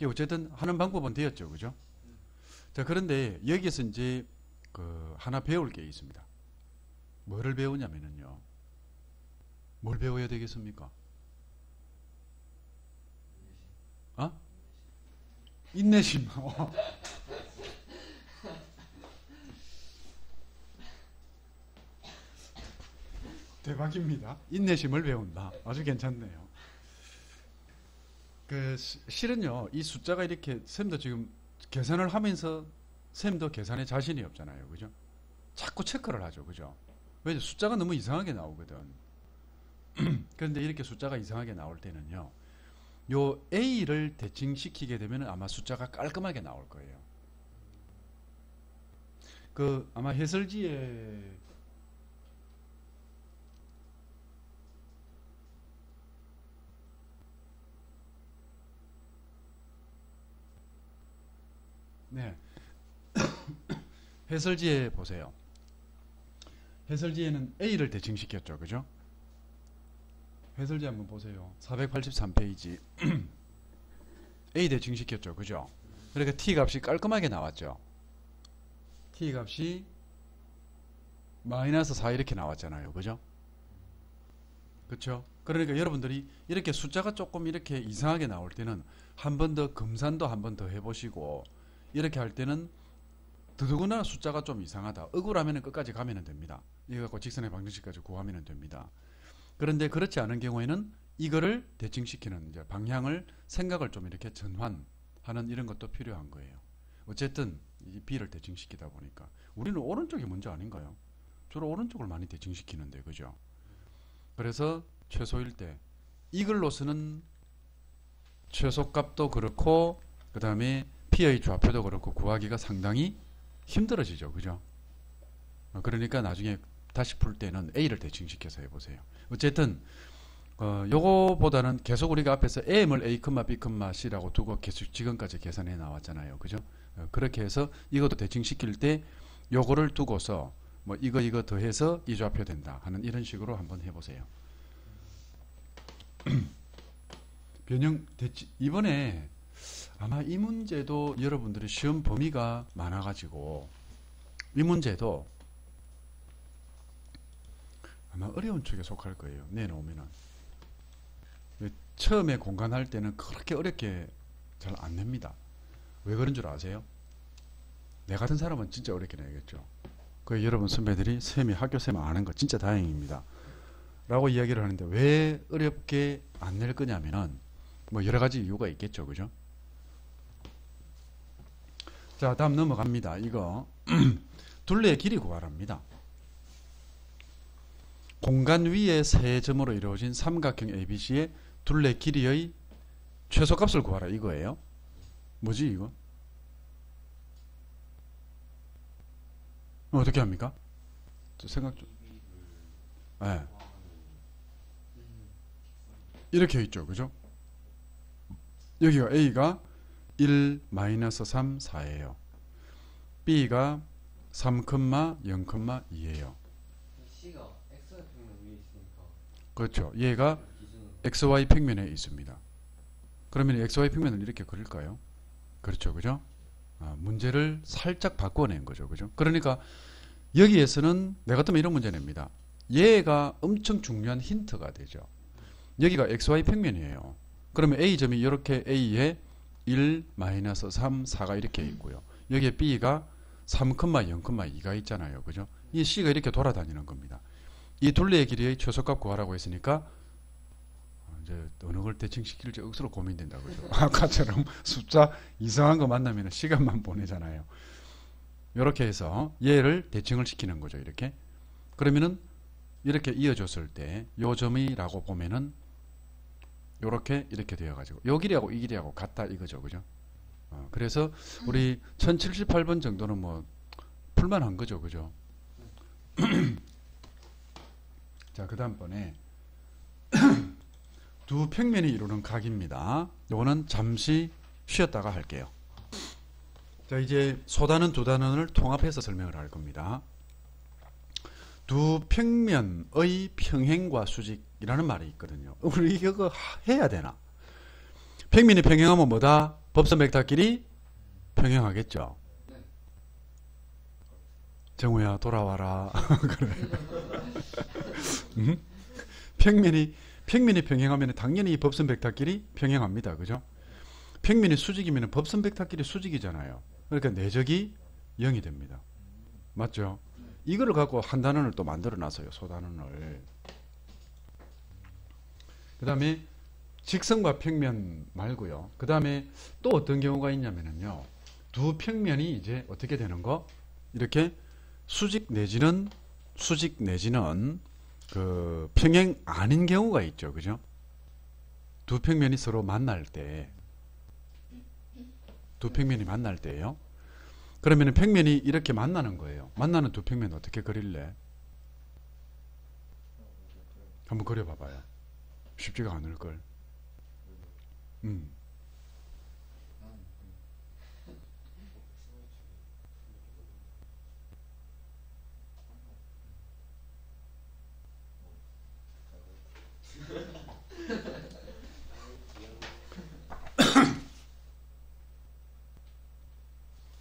어쨌든 하는 방법은 되었죠, 그죠? 자, 그런데 여기에서 이제 하나 배울 게 있습니다. 뭐를 배우냐면요. 뭘 배워야 되겠습니까? 인내심. 대박입니다. 인내심을 배운다. 아주 괜찮네요. 실은요, 이 숫자가 이렇게 쌤도 지금 계산을 하면서 쌤도 계산에 자신이 없잖아요, 그죠? 자꾸 체크를 하죠, 그죠? 왜 숫자가 너무 이상하게 나오거든. 그런데 이렇게 숫자가 이상하게 나올 때는요. 요 A를 대칭시키게 되면 아마 숫자가 깔끔하게 나올 거예요. 그 아마 해설지에 네. 해설지에 보세요. 해설지에는 A를 대칭시켰죠. 그죠? 해설지 한번 보세요. 483페이지. A 대칭시켰죠. 그죠? 그러니까 T 값이 깔끔하게 나왔죠. T 값이 마이너스 4 이렇게 나왔잖아요. 그죠? 그렇죠? 그러니까 여러분들이 이렇게 숫자가 조금 이렇게 이상하게 나올 때는 한 번 더 금산도 한 번 더 해보시고 이렇게 할 때는 더더구나 숫자가 좀 이상하다. 억울하면 끝까지 가면 됩니다. 이거 갖고 직선의 방정식까지 구하면 됩니다. 그런데 그렇지 않은 경우에는 이거를 대칭시키는 이제 방향을 생각을 좀 이렇게 전환하는 이런 것도 필요한 거예요. 어쨌든 이 B를 대칭시키다 보니까 우리는 오른쪽이 문제 아닌가요? 주로 오른쪽을 많이 대칭시키는데 그죠? 그래서 최소일 때 이글로서는 최소값도 그렇고 그 다음에 P의 좌표도 그렇고 구하기가 상당히 힘들어지죠. 그죠? 그러니까 나중에 다시 풀 때는 A를 대칭시켜서 해보세요. 어쨌든 요거보다는 계속 우리가 앞에서 M을 A, B, C라고 두고 계속 지금까지 계산해 나왔잖아요. 그죠? 그렇게 해서 이것도 대칭시킬 때 요거를 두고서 뭐 이거 더해서 이 좌표 된다 하는 이런 식으로 한번 해보세요. 변형 대칭 이번에 아마 이 문제도 여러분들이 시험 범위가 많아가지고 이 문제도 아마 어려운 쪽에 속할 거예요. 내놓으면은 처음에 공간할 때는 그렇게 어렵게 잘 안 냅니다. 왜 그런 줄 아세요? 내 같은 사람은 진짜 어렵게 내겠죠. 그 여러분 선배들이 쌤이 학교쌤 아는 거 진짜 다행입니다. 라고 이야기를 하는데 왜 어렵게 안 낼 거냐면은 뭐 여러 가지 이유가 있겠죠. 그죠? 자, 다음 넘어갑니다. 이거 둘레의 길이 구하랍니다. 공간 위에 세 점으로 이루어진 삼각형 ABC의 둘레 길이의 최소값을 구하라 이거예요. 뭐지 이거? 어떻게 합니까? 생각 좀. 네. 이렇게 있죠. 그죠? 여기가 A가 1, -3, 4예요. B가 3, 0,2예요. C가 X의 평면 위에 있으니까 그렇죠. 얘가 기준으로 XY 평면에 있습니다. 그러면 XY 평면을 이렇게 그릴까요? 그렇죠. 그죠? 문제를 살짝 바꿔낸 거죠. 그죠? 그러니까 여기에서는 내가 같으면 이런 문제 냅니다. 얘가 엄청 중요한 힌트가 되죠. 여기가 XY 평면이에요. 그러면 A점이 이렇게 A에 1, -3, 4가 이렇게 있고요. 여기에 B가 3, 0,2가 있잖아요. 그죠? 이 C가 이렇게 돌아다니는 겁니다. 이 둘레의 길이의 최소값 구하라고 했으니까 이제 어느 걸 대칭시킬지 억수로 고민된다. 그죠? 아까처럼 숫자 이상한 거 만나면 시간만 보내잖아요. 이렇게 해서 얘를 대칭을 시키는 거죠. 이렇게. 그러면은 이렇게 이어줬을 때 요 점이라고 보면은 요렇게 이렇게 되어가지고 요 길이하고 이 길이하고 같다 이거죠. 그죠? 그래서 우리 1078번 정도는 뭐 풀만한 거죠. 그죠? 자, 그 다음번에 두 평면이 이루는 각입니다. 요거는 잠시 쉬었다가 할게요. 자, 이제 소단원 두 단원을 통합해서 설명을 할 겁니다. 두 평면의 평행과 수직이라는 말이 있거든요. 우리 이거 해야 되나? 평면이 평행하면 뭐다? 법선 벡터끼리 평행하겠죠. 정우야 돌아와라. 그래. 평면이 평행하면 당연히 법선 벡터끼리 평행합니다. 그죠? 평면이 수직이면 법선 벡터끼리 수직이잖아요. 그러니까 내적이 0이 됩니다. 맞죠? 이거를 갖고 한 단원을 또 만들어 놨어요. 소단원을. 그 다음에 직선과 평면 말고요. 그 다음에 또 어떤 경우가 있냐면요. 두 평면이 이제 어떻게 되는 거? 이렇게 수직 내지는 그 평행 아닌 경우가 있죠. 그죠? 두 평면이 서로 만날 때, 두 평면이 만날 때예요. 그러면 평면이 이렇게 만나는 거예요. 만나는 두 평면 어떻게 그릴래? 한번 그려봐봐요. 쉽지가 않을 걸.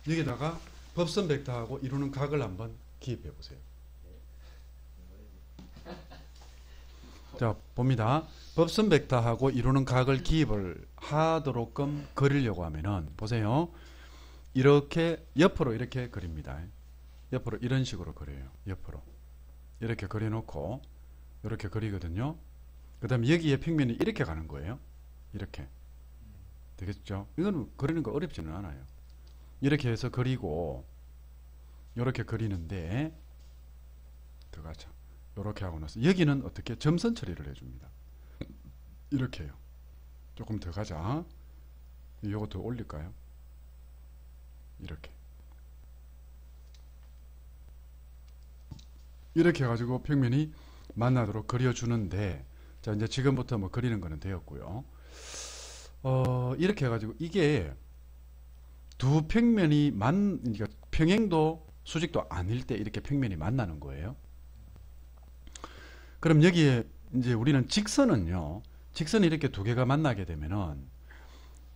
여기다가 법선 벡터하고 이루는 각을 한번 기입해 보세요. 자, 봅니다. 법선 벡터하고 이루는 각을 기입을 하도록끔 그리려고 하면은 보세요. 이렇게 옆으로 이렇게 그립니다. 옆으로 이런 식으로 그려요. 옆으로 이렇게 그려놓고 이렇게 그리거든요. 그 다음에 여기에 평면이 이렇게 가는 거예요. 이렇게 되겠죠? 이거는 그리는 거 어렵지는 않아요. 이렇게 해서 그리고 이렇게 그리는데 들어가죠. 이렇게 하고 나서 여기는 어떻게 점선 처리를 해줍니다. 이렇게 해요. 조금 더 가자. 요거 더 올릴까요? 이렇게 해가지고 평면이 만나도록 그려주는데, 자 이제 지금부터 뭐 그리는 거는 되었고요. 이렇게 해가지고 이게 두 평면이 그러니까 평행도 수직도 아닐 때 이렇게 평면이 만나는 거예요. 그럼 여기에 이제 우리는 직선은요, 직선이 이렇게 두 개가 만나게 되면은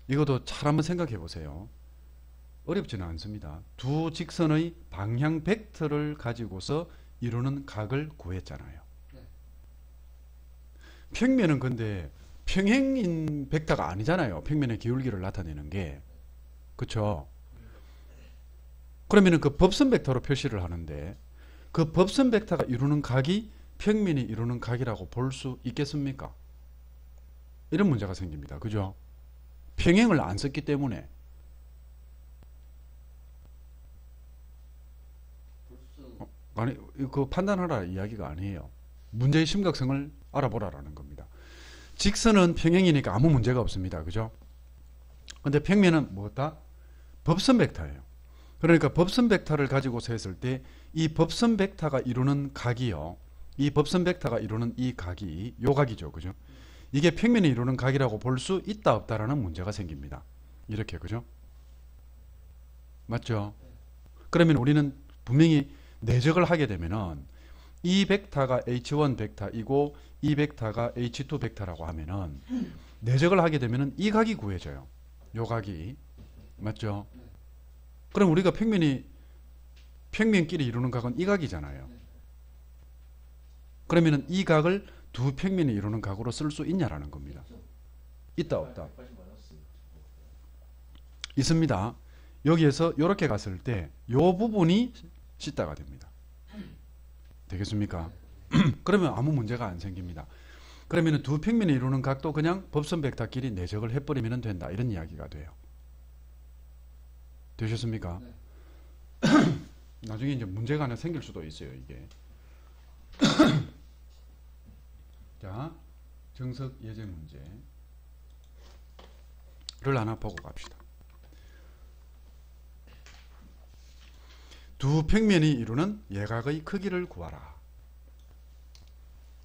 이것도 잘 한번 생각해 보세요. 어렵지는 않습니다. 두 직선의 방향 벡터를 가지고서 이루는 각을 구했잖아요. 평면은 근데 평행인 벡터가 아니잖아요. 평면의 기울기를 나타내는 게. 그쵸? 그러면은 그 법선 벡터로 표시를 하는데 그 법선 벡터가 이루는 각이 평면이 이루는 각이라고 볼 수 있겠습니까? 이런 문제가 생깁니다. 그죠? 평행을 안 썼기 때문에. 아니, 그 판단하라 이야기가 아니에요. 문제의 심각성을 알아보라라는 겁니다. 직선은 평행이니까 아무 문제가 없습니다. 그죠? 근데 평면은 뭐다? 법선 벡터예요. 그러니까 법선 벡터를 가지고서 했을 때 이 법선 벡터가 이루는 각이요. 이 법선 벡터가 이루는 이 각이 요 각이죠. 그죠? 이게 평면이 이루는 각이라고 볼 수 있다 없다라는 문제가 생깁니다. 이렇게. 그죠? 맞죠? 그러면 우리는 분명히 내적을 하게 되면은 이 벡터가 H1 벡터이고 이 벡터가 H2 벡터라고 하면은 내적을 하게 되면은 이 각이 구해져요. 요 각이. 맞죠? 그럼 우리가 평면끼리 이루는 각은 이 각이잖아요. 그러면은 이 각을 두 평면이 이루는 각으로 쓸 수 있냐라는 겁니다. 있다 없다? 있습니다. 여기에서 이렇게 갔을 때 이 부분이 C자가 됩니다. 되겠습니까? 그러면 아무 문제가 안 생깁니다. 그러면 두 평면이 이루는 각도 그냥 법선 벡터끼리 내적을 해버리면 된다. 이런 이야기가 돼요. 되셨습니까? 나중에 이제 문제가 하나 생길 수도 있어요. 이게. 자, 정석 예제 문제를 하나 보고 갑시다. 두 평면이 이루는 예각의 크기를 구하라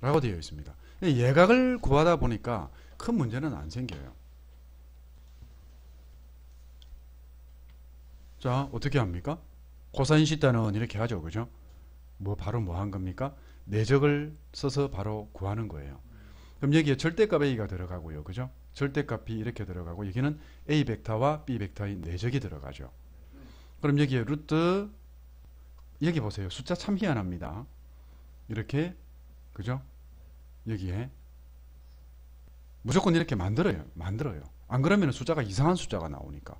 라고 되어 있습니다. 예각을 구하다 보니까 큰 문제는 안 생겨요. 자, 어떻게 합니까? 코사인 시타는 이렇게 하죠. 그죠? 바로 뭐 한 겁니까? 내적을 써서 바로 구하는 거예요. 그럼 여기에 절대값 A가 들어가고요. 그죠? 절대값 B 이렇게 들어가고 여기는 A 벡터와 B 벡터의 내적이 들어가죠. 그럼 여기에 루트, 여기 보세요. 숫자 참 희한합니다. 이렇게, 그죠? 여기에 무조건 이렇게 만들어요. 안 그러면 숫자가 이상한 숫자가 나오니까.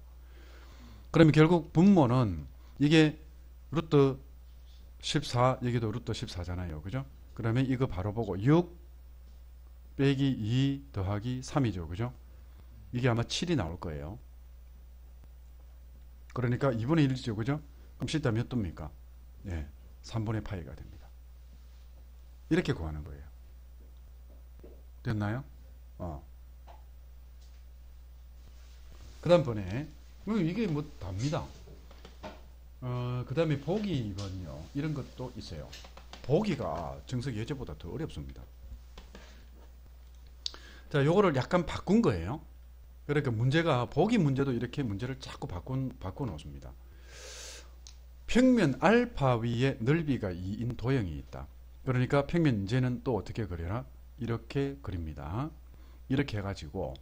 그러면 결국 분모는 이게 루트 14, 여기도 루트 14잖아요. 그죠? 그러면 이거 바로 보고 6 빼기 2 더하기 3이죠. 그죠? 이게 아마 7이 나올 거예요. 그러니까 2분의 1이죠. 그죠? 그럼 시타 몇 도입니까? 네, 3분의 파이가 됩니다. 이렇게 구하는 거예요. 됐나요? 그 다음번에 이게 뭐 답니다. 그 다음에 보기 2번요. 이런 것도 있어요. 보기가 정석 예제보다 더 어렵습니다. 자, 요거를 약간 바꾼 거예요. 그러니까 문제가 보기 문제도 이렇게 문제를 자꾸 바꿔 놓습니다. 평면 알파 위에 넓이가 2인 도형이 있다. 그러니까 평면 이제는 또 어떻게 그려라? 이렇게 그립니다. 이렇게 해가지고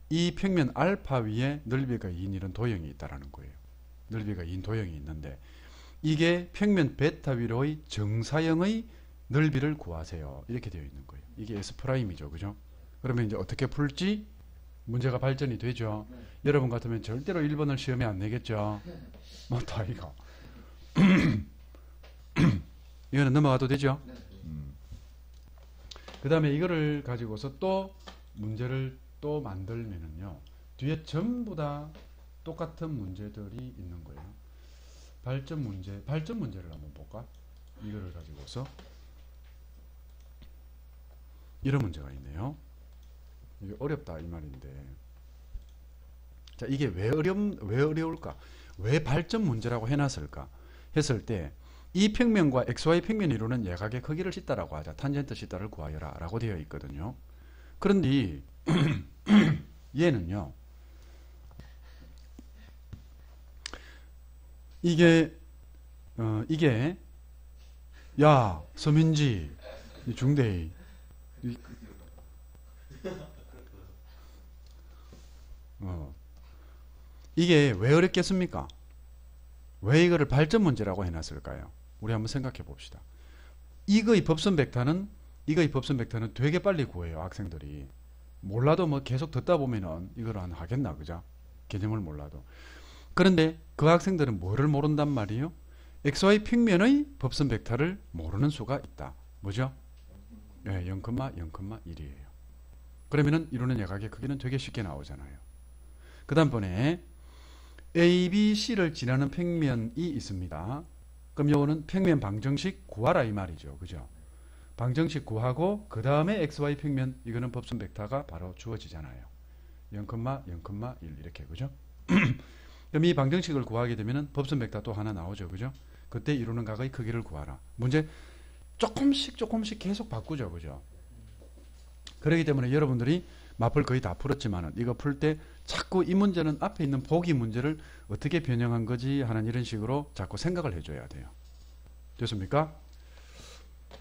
이 평면 알파 위에 넓이가 2인 이런 도형이 있다라는 거예요. 넓이가 2인 도형이 있는데 이게 평면 베타 위로의 정사형의 넓이를 구하세요. 이렇게 되어 있는 거예요. 이게 S'이죠. 그죠? 그러면 이제 어떻게 풀지? 문제가 발전이 되죠. 여러분 같으면 절대로 1번을 시험에 안 내겠죠. 뭐 다이가. 이거는 넘어가도 되죠. 그 다음에 이거를 가지고서 또 문제를 또 만들면은요, 뒤에 전부 다 똑같은 문제들이 있는 거예요. 발전 문제를 한번 볼까? 이거를 가지고서 이런 문제가 있네요. 이게 어렵다 이 말인데, 자, 이게 왜 어려울까? 왜 발전 문제라고 해놨을까? 했을 때 이 평면과 XY 평면이 이루는 예각의 크기를 씻다라고 하자. 탄젠트 씻다를 구하여라 라고 되어 있거든요. 그런데 얘는요, 이게 야 서민지 중대희 이게 왜 어렵겠습니까? 왜 이거를 발전 문제라고 해놨을까요? 우리 한번 생각해 봅시다. 이거의 법선 벡터는 되게 빨리 구해요. 학생들이 몰라도 뭐 계속 듣다 보면은 이걸 안 하겠나, 그죠? 개념을 몰라도. 그런데 그 학생들은 뭐를 모른단 말이에요? XY 평면의 법선 벡터를 모르는 수가 있다. 뭐죠? 네, 0,0,1이에요. 그러면은 이루는 예각의 크기는 되게 쉽게 나오잖아요. 그 다음번에 A, B, C를 지나는 평면이 있습니다. 그럼 요거는 평면 방정식 구하라 이 말이죠. 그죠? 방정식 구하고 그 다음에 XY 평면, 이거는 법선 벡터가 바로 주어지잖아요. 0,0,1 이렇게, 그죠? 그럼 이 방정식을 구하게 되면은 법선 벡터 또 하나 나오죠. 그죠? 그때 이루는 각의 크기를 구하라. 문제 조금씩 계속 바꾸죠. 그죠? 그렇기 때문에 여러분들이 마플 거의 다 풀었지만은 이거 풀 때 자꾸 이 문제는 앞에 있는 보기 문제를 어떻게 변형한 거지 하는 이런 식으로 자꾸 생각을 해줘야 돼요. 됐습니까?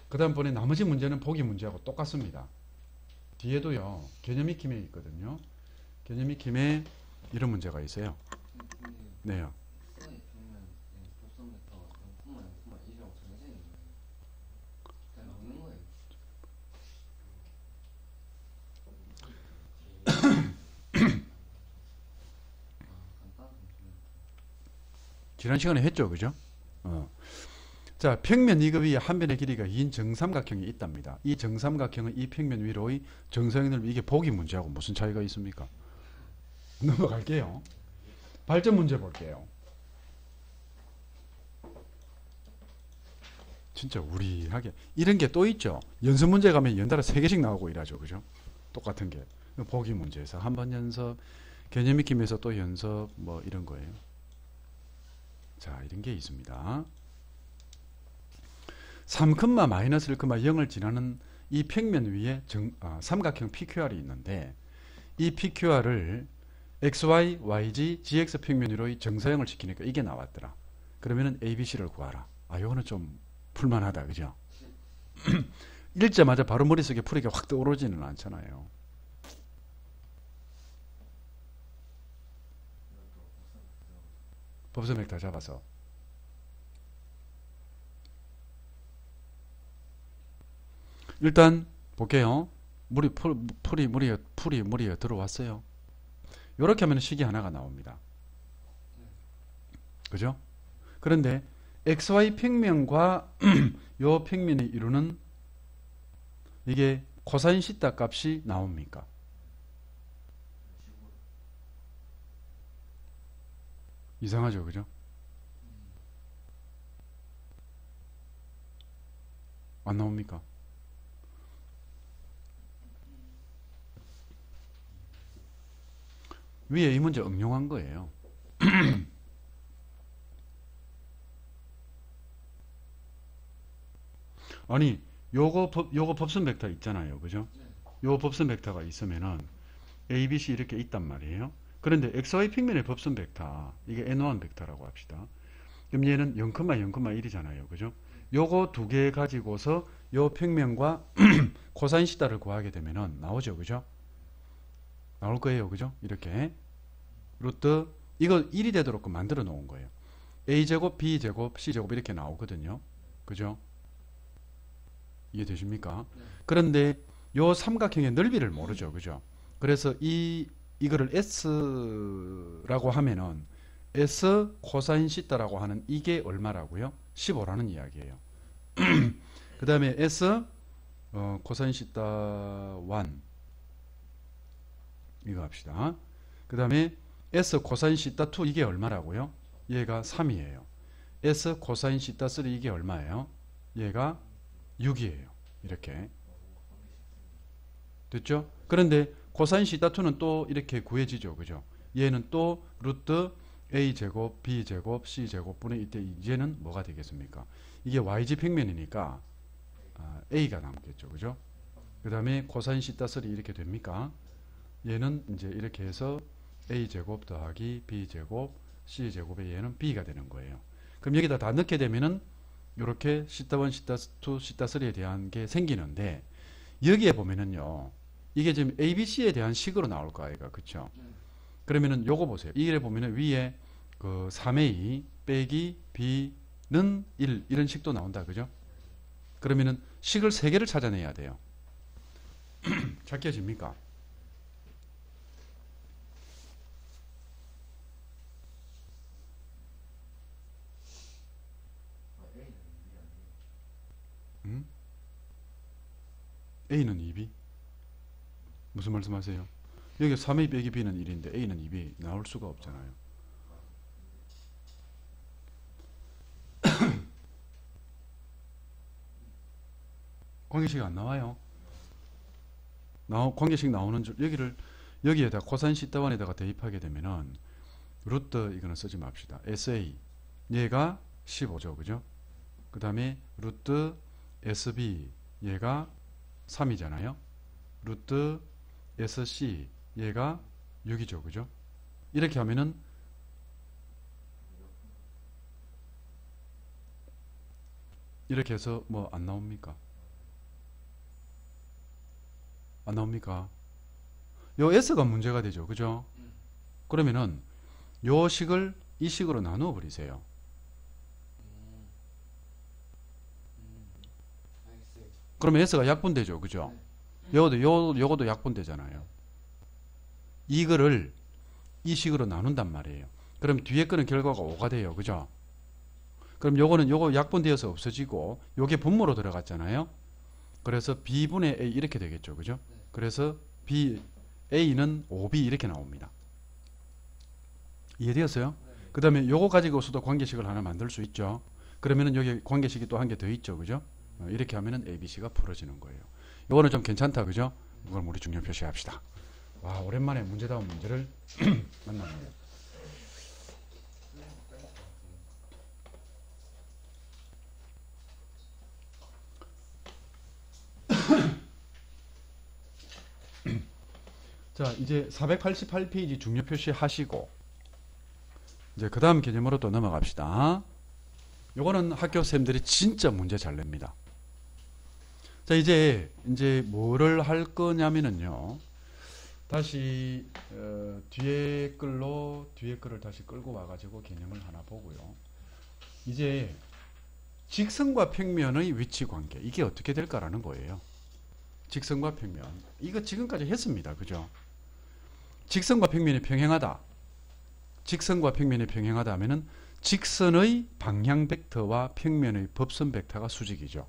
그 다음번에 나머지 문제는 보기 문제하고 똑같습니다. 뒤에도요, 개념 익힘에 있거든요. 개념 익힘에 이런 문제가 있어요. 네요. 지난 시간에 했죠. 그죠? 자, 평면 이거 위에 한 변의 길이가 2인 정삼각형이 있답니다. 이 정삼각형은 이 평면 위로의 정사형 넓이, 이게 보기 문제하고 무슨 차이가 있습니까? 넘어갈게요. 발전 문제 볼게요. 진짜 우리하게 이런 게 또 있죠. 연습 문제 가면 연달아 3개씩 나오고 이러죠. 그죠? 똑같은 게. 보기 문제에서 한 번 연습, 개념 익힘에서 또 연습, 뭐 이런 거예요. 자, 이런 게 있습니다. 3,-1,0을 지나는 이 평면 위에 삼각형 PQR이 있는데 이 PQR을 XY, YG, GX 평면 위로의 정사형을 시키니까 이게 나왔더라. 그러면은 ABC를 구하라. 아, 요거는 좀 풀만하다. 그죠? 읽자마자 바로 머릿속에 풀이가 확 떠오르지는 않잖아요. 법선 벡터 잡아서 일단 볼게요. 풀이 무리에 들어왔어요. 이렇게 하면 식이 하나가 나옵니다. 그죠? 그런데 XY 평면과 요 평면이 이루는 이게 코사인 시타 값이 나옵니까? 이상하죠, 그죠? 안 나옵니까? 위에 이 문제 응용한 거예요. 아니 요거 법선 벡터 있잖아요. 그죠? 요 법선 벡터가 있으면은 A, B, C 이렇게 있단 말이에요. 그런데 XY 평면의 법선 벡터 이게 N1 벡터라고 합시다. 그럼 얘는 0,0,1이잖아요. 그죠? 요거 두 개 가지고서 요 평면과 코사인 시타를 구하게 되면은 나오죠. 그죠? 나올 거예요. 그죠? 이렇게 루트 이거 1이 되도록 만들어 놓은 거예요. A제곱, B제곱, C제곱 이렇게 나오거든요. 그죠? 이해되십니까? 그런데 요 삼각형의 넓이를 모르죠. 그죠? 그래서 이거를 S라고 하면은 S 코사인 시타라고 하는 이게 얼마라고요? 15라는 이야기예요. 그 다음에 S 코사인 시타 1 이거 합시다. 그 다음에 S 코사인 시타 2 이게 얼마라고요? 얘가 3이에요. S 코사인 시타 3 이게 얼마예요? 얘가 6이에요. 이렇게 됐죠? 그런데 코사인 시타 2는 또 이렇게 구해지죠. 그죠? 얘는 또 루트 A제곱, B제곱, C제곱 분의 이때 이제는 뭐가 되겠습니까? 이게 YG 평면이니까 A가 남겠죠. 그죠? 그 다음에 코사인 시타 3 이렇게 됩니까? 얘는 이제 이렇게 해서 A제곱 더하기 B제곱, C제곱에 얘는 B가 되는 거예요. 그럼 여기다 다 넣게 되면은 이렇게 시타 1, 시타 2, 시타 3에 대한 게 생기는데 여기에 보면은요. 이게 지금 ABC에 대한 식으로 나올 거 아이가. 그쵸? 그러면은 요거 보세요. 이게 보면은 위에 그 3A 빼기 B는 1 이런 식도 나온다. 그죠? 그러면은 식을 3개를 찾아내야 돼요. 찾겨집니까? A는 2B? 무슨 말씀하세요? 여기 3A 빼기 B는 1인데 A는 2B 나올 수가 없잖아요. 관계식이 안 나와요. 관계식 나오는 줄 여기에다 코사인 시타 1에다가 대입하게 되면은 루트 이거는 쓰지 맙시다. SA 얘가 15죠. 그죠? 그 다음에 루트 SB 얘가 3이잖아요. 루트 SC 얘가 6이죠. 그죠? 이렇게 하면은 이렇게 해서 뭐 안 나옵니까? 안 나옵니까? 요 S가 문제가 되죠. 그죠? 그러면은 요 식을 이 식으로 나누어 버리세요. 알겠어요. 그러면 S가 약분되죠. 그죠? 요것도 약분되잖아요. 이거를 이 식으로 나눈단 말이에요. 그럼 뒤에 거는 결과가 5가 돼요. 그죠? 그럼 요거 약분되어서 없어지고 요게 분모로 들어갔잖아요. 그래서 B분의 A 이렇게 되겠죠. 그죠? 그래서 A는 5B 이렇게 나옵니다. 이해되었어요? 그 다음에 요거 가지고서도 관계식을 하나 만들 수 있죠. 그러면은 여기 관계식이 또 한 개 더 있죠. 그죠? 이렇게 하면은 ABC가 풀어지는 거예요. 요거는 좀 괜찮다. 그죠? 이걸 우리 중요 표시합시다. 와, 오랜만에 문제다운 문제를 만납니다. 자, 이제 488페이지 중요 표시 하시고 이제 그 다음 개념으로 또 넘어갑시다. 요거는 학교 쌤들이 진짜 문제 잘 냅니다. 자, 이제 뭐를 할 거냐면은요. 다시 뒤에 거를 다시 끌고 와가지고 개념을 하나 보고요. 이제 직선과 평면의 위치 관계 이게 어떻게 될까라는 거예요. 직선과 평면 이거 지금까지 했습니다. 그죠? 직선과 평면이 평행하다. 직선과 평면이 평행하다 하면은 직선의 방향 벡터와 평면의 법선 벡터가 수직이죠.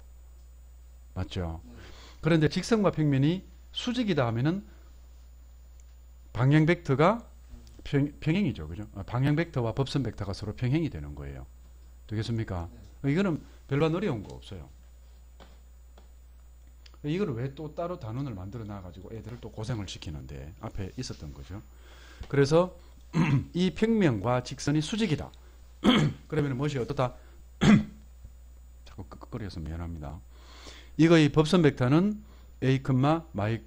맞죠? 그런데 직선과 평면이 수직이다 하면은 방향 벡터가 평행이죠. 그죠? 방향 벡터와 법선 벡터가 서로 평행이 되는 거예요. 되겠습니까? 이거는 별로 어려운 거 없어요. 이걸 왜 또 따로 단원을 만들어 놔가지고 애들을 또 고생을 시키는데 앞에 있었던 거죠. 그래서 이 평면과 직선이 수직이다. 그러면 무엇이 어떻다? 자꾸 끄끄거려서 미안합니다. 이거의 법선 벡터는 A, 마이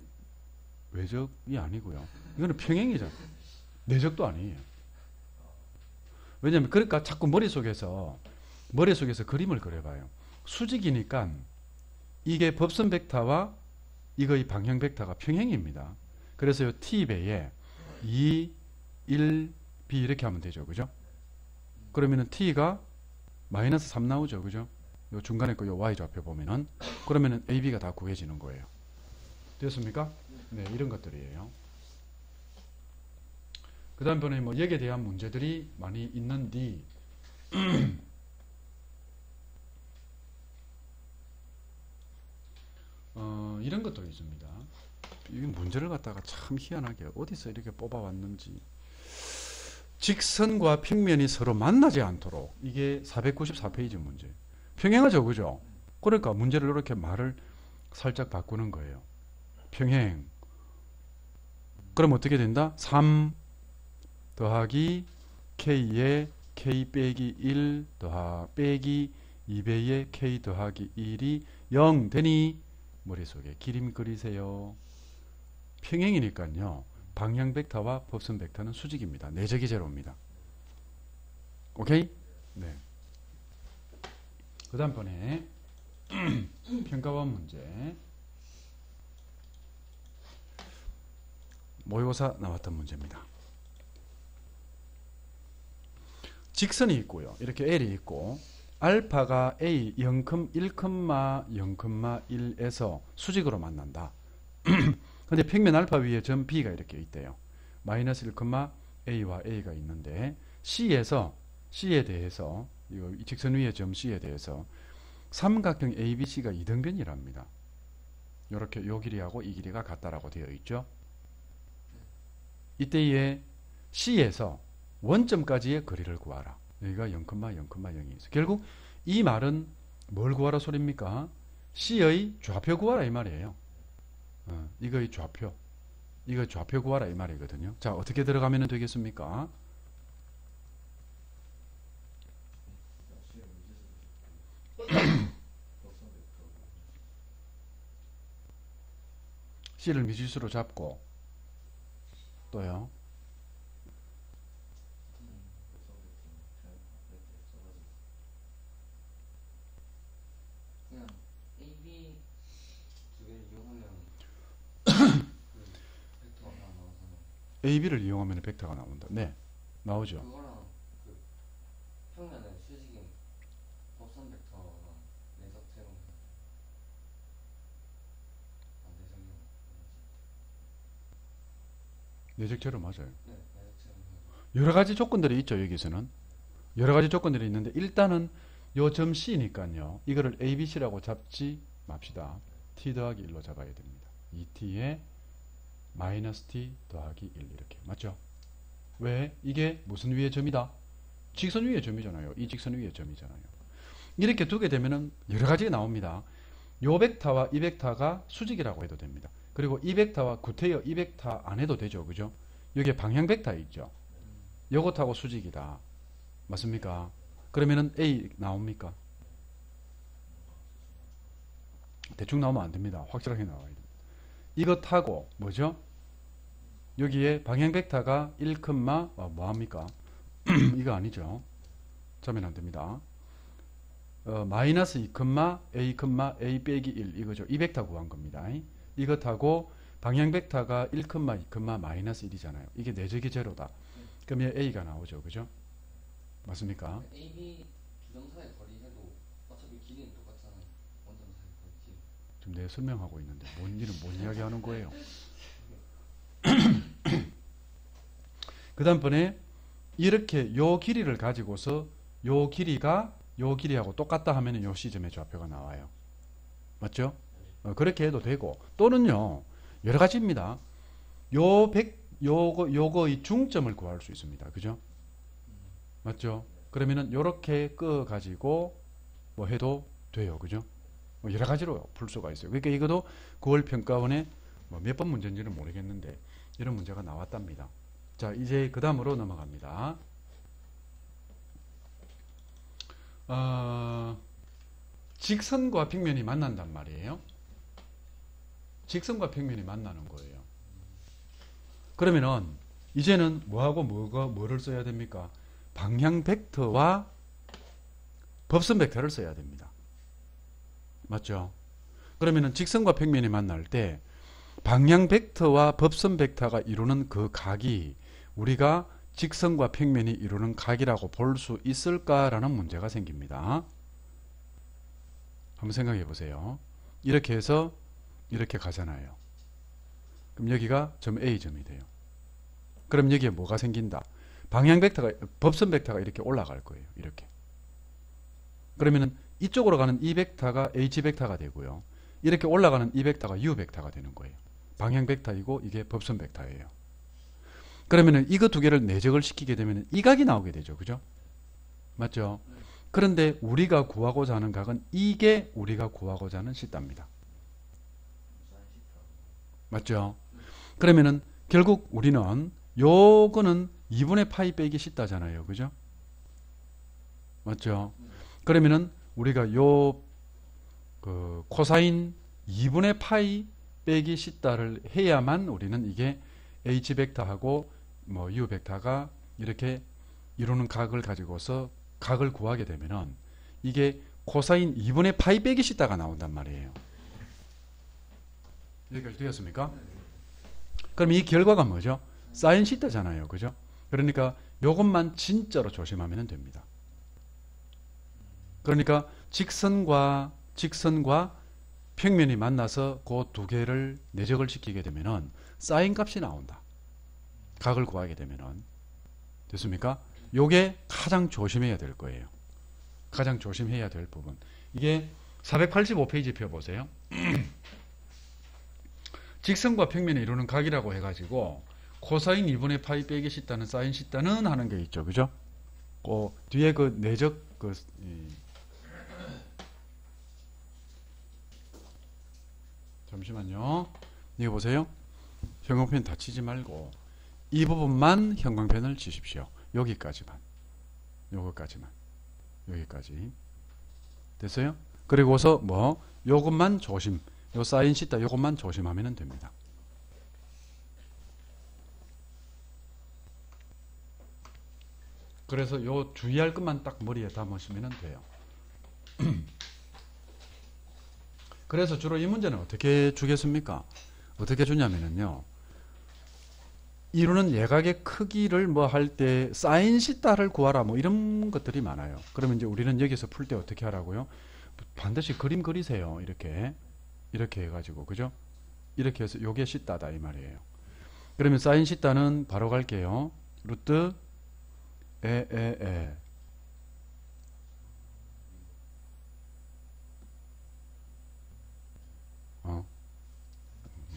외적이 아니고요. 이거는 평행이잖아. 내적도 아니에요. 왜냐하면 그러니까 자꾸 머릿속에서 그림을 그려봐요. 수직이니까 이게 법선 벡터와 이거의 방향 벡터가 평행입니다. 그래서 요 t배에 2, 1, b 이렇게 하면 되죠. 그죠? 그러면은 t가 마이너스 3 나오죠. 그죠? 요 중간에 거 요 y좌표 보면은 그러면은 ab가 다 구해지는 거예요. 됐습니까? 네, 이런 것들이에요. 그 다음번에 뭐 여기에 대한 문제들이 많이 있는데 이런 것도 있습니다. 이 문제를 갖다가 참 희한하게 어디서 이렇게 뽑아왔는지. 직선과 평면이 서로 만나지 않도록. 이게 494페이지 문제. 평행하죠, 그죠? 그러니까 문제를 이렇게 말을 살짝 바꾸는 거예요. 평행. 그럼 어떻게 된다? 3 더하기 k에 k 빼기 1 빼기 2배의 k 더하기 1이 0 되니 머릿속에 그림 그리세요. 평행이니까요. 방향 벡터와 법선 벡터는 수직입니다. 내적이 제로입니다. 오케이? 네. 그 다음 번에 평가원 문제. 모의고사 나왔던 문제입니다. 직선이 있고요. 이렇게 L이 있고 알파가 A 0,1,0,1에서 수직으로 만난다. 근데 평면 알파 위에 점 B가 이렇게 있대요. 마이너스 1,A와 A가 있는데 C에 대해서 이 직선 위에 점 C에 대해서 삼각형 ABC가 이등변이랍니다. 이렇게 요 길이하고 이 길이가 같다라고 되어 있죠. 이때에 C에서 원점까지의 거리를 구하라. 여기가 0,0,0이 있어. 결국 이 말은 뭘 구하라 소리입니까? C의 좌표 구하라 이 말이에요. 이거의 좌표. 이거 좌표 구하라 이 말이거든요. 자, 어떻게 들어가면 되겠습니까? C를 미지수로 잡고 또요. 그냥 AB 두 개를 이용하면 그 벡터가 하나 나오잖아요. AB를 이용하면 벡터가 나온다. 네, 나오죠. 그거랑 그 평면의 수직인 법선 벡터랑 내적 제로. 내적이요. 내적 제로 맞아요. 네, 내적 제로. 여러 가지 조건들이 있죠. 여기서는 여러 가지 조건들이 있는데 일단은 요 점 C니까요. 이거를 ABC라고 잡지 맙시다. T 더하기 1로 잡아야 됩니다. 2T에 마이너스 T 더하기 1 이렇게 맞죠? 왜? 이게 무슨 위의 점이다? 직선 위의 점이잖아요. 이 직선 위의 점이잖아요. 이렇게 두게 되면은 여러 가지가 나옵니다. 요 벡터와 이 벡터가 수직이라고 해도 됩니다. 그리고 이 벡터와 구태여 이 벡터 안 해도 되죠. 그죠? 여기에 방향 벡터 있죠. 요것하고 수직이다. 맞습니까? 그러면은 A 나옵니까? 대충 나오면 안 됩니다. 확실하게 나와야 됩니다. 이것하고 뭐죠? 여기에 방향 벡터가 1, 뭐합니까? 이거 아니죠. 자면 안 됩니다. 마이너스 2, A 빼기 1 이거죠. 이 벡터 구한 겁니다. 이것하고 방향 벡터가 1, 2, 마이너스 1이잖아요. 이게 내적이 제로다. 그러면 A가 나오죠. 그죠? 맞습니까? AB 두 점 사이 거리 해도 어차피 길이는 똑같잖아요. 원점 사이 거리. 지금 내가 설명하고 있는데 뭔 이야기 하는 거예요? 그 다음번에 이렇게 요 길이를 가지고서 요 길이가 요 길이하고 똑같다 하면 요 시점의 좌표가 나와요. 맞죠? 그렇게 해도 되고 또는요 여러 가지입니다. 요거의 중점을 구할 수 있습니다. 그죠? 맞죠? 그러면은 요렇게 끄어 가지고 뭐 해도 돼요. 그죠? 여러 가지로 풀 수가 있어요. 그러니까 이것도 9월 평가원에 몇 번 문제인지는 모르겠는데 이런 문제가 나왔답니다. 자, 이제 그 다음으로 넘어갑니다. 직선과 평면이 만난단 말이에요. 직선과 평면이 만나는 거예요. 그러면은 이제는 뭐하고 뭐를 써야 됩니까? 방향 벡터와 법선 벡터를 써야 됩니다. 맞죠? 그러면은 직선과 평면이 만날 때 방향 벡터와 법선 벡터가 이루는 그 각이 우리가 직선과 평면이 이루는 각이라고 볼 수 있을까라는 문제가 생깁니다. 한번 생각해 보세요. 이렇게 해서 이렇게 가잖아요. 그럼 여기가 점 A점이 돼요. 그럼 여기에 뭐가 생긴다? 방향 벡터가, 법선 벡터가 이렇게 올라갈 거예요. 이렇게. 그러면은 이쪽으로 가는 이 벡터가 H 벡터가 되고요. 이렇게 올라가는 이 벡터가 U 벡터가 되는 거예요. 방향 벡터이고 이게 법선 벡터예요. 그러면은 이거 두 개를 내적을 시키게 되면 이 각이 나오게 되죠. 그죠? 맞죠? 그런데 우리가 구하고자 하는 각은 이게 우리가 구하고자 하는 θ입니다. 맞죠? 그러면은 결국 우리는 요거는 2분의 파이 빼기 θ잖아요. 그죠? 맞죠? 그러면은 우리가 요 그 코사인 2분의 파이 빼기 θ를 해야만 우리는 이게 H 벡터하고 뭐 U 벡터가 이렇게 이루는 각을 가지고서 각을 구하게 되면은 이게 코사인 2분의 파이 빼기 θ가 나온단 말이에요. 여기까지 되었습니까? 그럼 이 결과가 뭐죠? 사인 θ잖아요. 그죠? 그러니까 요것만 진짜로 조심하면 됩니다. 그러니까 직선과 평면이 만나서 그 두 개를 내적을 시키게 되면은 사인 값이 나온다. 각을 구하게 되면은. 됐습니까? 요게 가장 조심해야 될 거예요. 가장 조심해야 될 부분. 이게 485페이지 펴보세요. 직선과 평면이 이루는 각이라고 해가지고 코사인 2분의 파이 빼기 θ는 사인 θ는 하는 게 있죠. 그죠? 그 뒤에 그 내적 잠시만요. 이거 보세요. 형광펜 다 치지 말고 이 부분만 형광펜을 치십시오. 여기까지만. 요거까지만. 여기까지. 됐어요? 그리고서 뭐 요것만 조심. 요 사인 θ 요것만 조심하면 됩니다. 그래서 요 주의할 것만 딱 머리에 담으시면 돼요. 그래서 주로 이 문제는 어떻게 주겠습니까? 어떻게 주냐면요. 이루는 예각의 크기를 뭐 할 때 사인 θ를 구하라 뭐 이런 것들이 많아요. 그러면 이제 우리는 여기서 풀 때 어떻게 하라고요? 반드시 그림 그리세요. 이렇게 해가지고 그죠? 이렇게 해서 요게 θ다 이 말이에요. 그러면 사인 θ는 바로 갈게요. 루트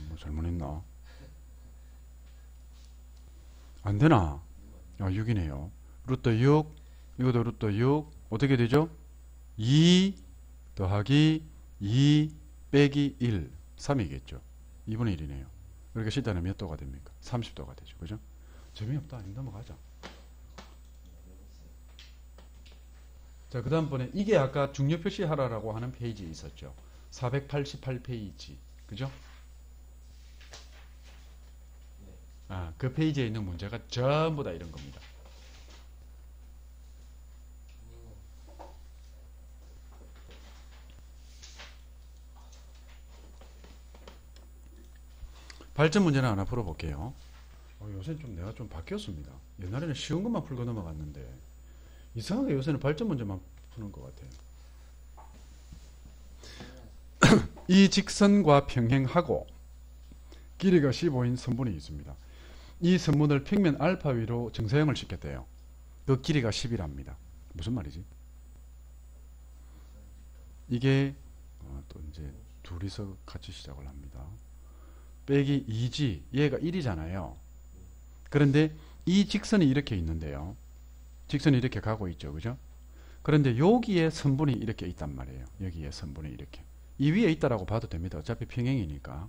뭐 잘못했나? 안 되나? 6이네요. 루트 6, 이것도 루트 6, 어떻게 되죠? 2 더하기 2 빼기 1, 3이겠죠. 2분의 1이네요. 그러니까 θ는 몇 도가 됩니까? 30도가 되죠. 그죠? 재미없다. 아니, 넘어가자. 자, 그 다음번에 이게 아까 중요 표시하라라고 하는 페이지 있었죠. 488페이지. 그죠? 그 페이지에 있는 문제가 전부 다 이런 겁니다. 발전 문제는 하나 풀어볼게요. 요새 좀 내가 좀 바뀌었습니다. 옛날에는 쉬운 것만 풀고 넘어갔는데 이상하게 요새는 발전 문제만 푸는 것 같아요. 이 직선과 평행하고 길이가 15인 선분이 있습니다. 이 선분을 평면 알파 위로 정사형을 시켰대요. 그 길이가 10이랍니다. 무슨 말이지? 이게 또 이제 둘이서 같이 시작을 합니다. 빼기 2지 얘가 1이잖아요. 그런데 이 직선이 이렇게 있는데요. 직선이 이렇게 가고 있죠. 그죠? 그런데 여기에 선분이 이렇게 있단 말이에요. 여기에 선분이 이렇게. 이 위에 있다라고 봐도 됩니다. 어차피 평행이니까.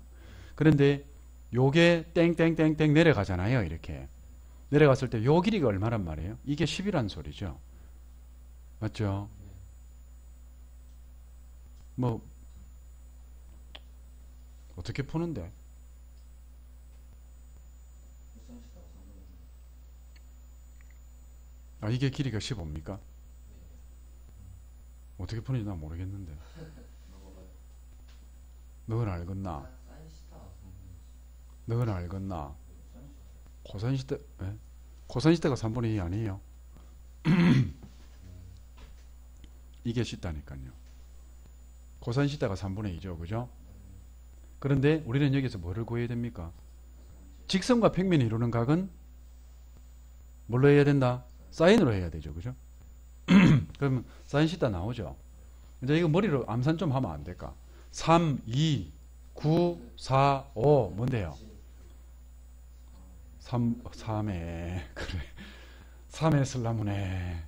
그런데 요게 땡땡땡땡 내려가잖아요. 이렇게. 내려갔을 때 요 길이가 얼마란 말이에요? 이게 10이란 소리죠. 맞죠? 뭐 어떻게 푸는데? 아, 이게 길이가 15입니까? 어떻게 푸는지 난 모르겠는데. 너는 알겠나? 너는 알겠나? 코사인 시대, 예? 코사인 시대가 3분의 2 아니에요? 이게 쉽다니까요. 코사인 시대가 3분의 2죠, 그죠? 그런데 우리는 여기서 뭐를 구해야 됩니까? 직선과 평면이 이루는 각은 뭘로 해야 된다? 사인으로 해야 되죠, 그죠? 그러면 사인 시타 나오죠. 이제 이거 머리로 암산 좀 하면 안 될까? 3, 2, 9, 4, 5 뭔데요? 3에 그래 3에 슬라무네.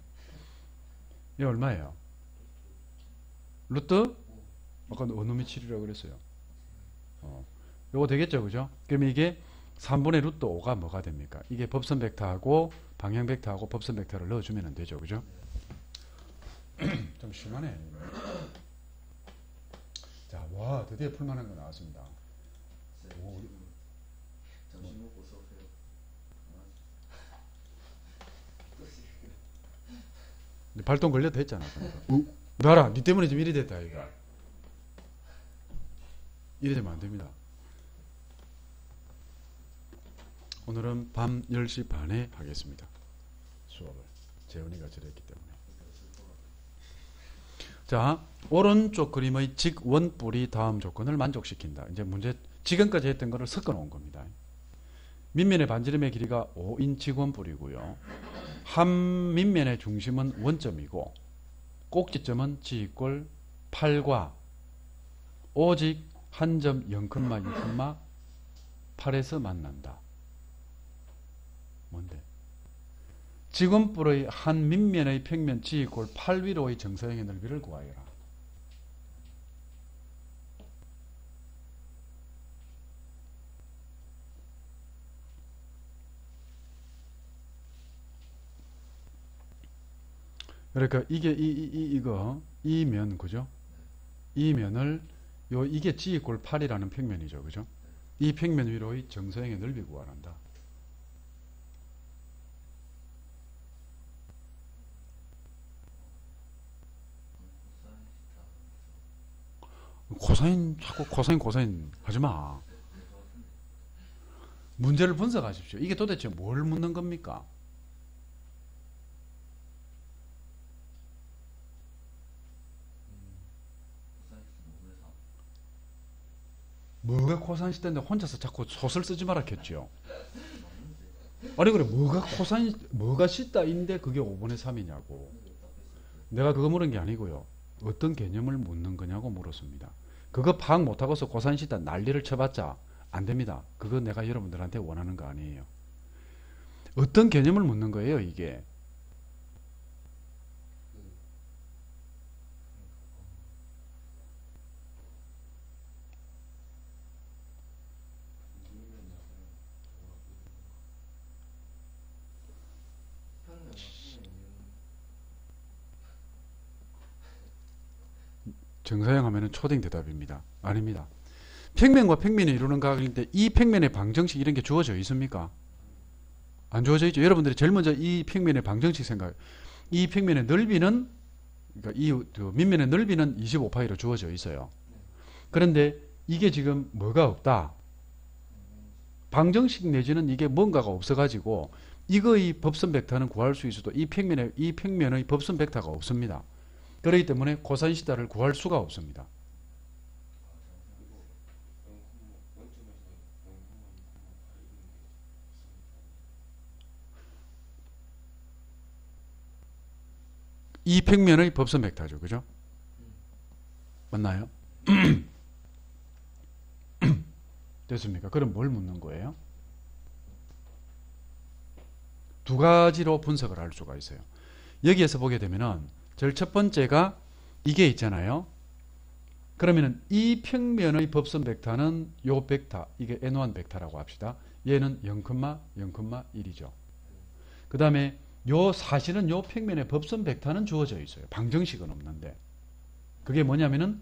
이거 얼마예요? 루트? 아까 어느 미칠이라고 그랬어요? 요거 되겠죠, 그죠? 그러면 이게 3분의 루트 5가 뭐가 됩니까? 이게 법선 벡터하고 방향 벡터하고 법선 벡터를 넣어주면 되죠, 그죠? 좀 심하네. 자, 와, 드디어 풀만한 거 나왔습니다. 오, 점심 먹고 수업해요. 발동 걸려도 했잖아. 나라, 니 때문에 지금 이리 됐다, 이거. 이래 되면 안 됩니다. 오늘은 밤 10시 반에 하겠습니다. 수업을. 재훈이가 저랬기 때문에. 자, 오른쪽 그림의 직원뿔이 다음 조건을 만족시킨다. 이제 문제, 지금까지 했던 거를 섞어 놓은 겁니다. 밑면의 반지름의 길이가 5인 직원뿔이고요. 한 밑면의 중심은 원점이고, 꼭지점은 G= 8과 오직 한 점 0,0,8에서 만난다. 뭔데? 직원뿔의 한 밑면의 평면 G= 8 위로의 정사형의 넓이를 구하여라. 그러니까 이게 이 면, 그죠? 이 면을 이게 G= 8이라는 평면이죠, 그죠? 이 평면 위로의 정사형의 넓이 구하란다. 코사인 자꾸 코사인 하지 마. 문제를 분석하십시오. 이게 도대체 뭘 묻는 겁니까? 뭐가 코사인 시대인데 혼자서 자꾸 소설 쓰지 말았겠죠. 아니 그래 뭐가 시다인데 그게 5분의 3이냐고. 내가 그거 물은 게 아니고요. 어떤 개념을 묻는 거냐고 물었습니다. 그거 파악 못하고서 코사인 시다 난리를 쳐봤자 안 됩니다. 그거 내가 여러분들한테 원하는 거 아니에요. 어떤 개념을 묻는 거예요, 이게. 정사형 하면은 초딩 대답입니다. 아닙니다. 평면과 평면이 이루는 각인데 이 평면의 방정식 이런 게 주어져 있습니까? 안 주어져 있죠. 여러분들이 제일 먼저 이 평면의 방정식 생각. 이 평면의 넓이는 그러니까 이 밑면의 넓이는 25파이로 주어져 있어요. 그런데 이게 지금 뭐가 없다. 방정식 내지는 이게 뭔가가 없어가지고 이거의 법선 벡터는 구할 수 있어도 이 평면의 법선 벡터가 없습니다. 그렇기 때문에 코사인 시타를 구할 수가 없습니다. 이 평면의 법선 벡터죠, 그죠? 맞나요? 됐습니까? 그럼 뭘 묻는 거예요? 두 가지로 분석을 할 수가 있어요. 여기에서 보게 되면은 제일 첫 번째가 이게 있잖아요. 그러면은 이 평면의 법선 벡터는 요 벡터, 이게 n1 벡터라고 합시다. 얘는 0,0,1이죠. 그 다음에 사실은 요 평면에 법선 벡터는 주어져 있어요. 방정식은 없는데. 그게 뭐냐면은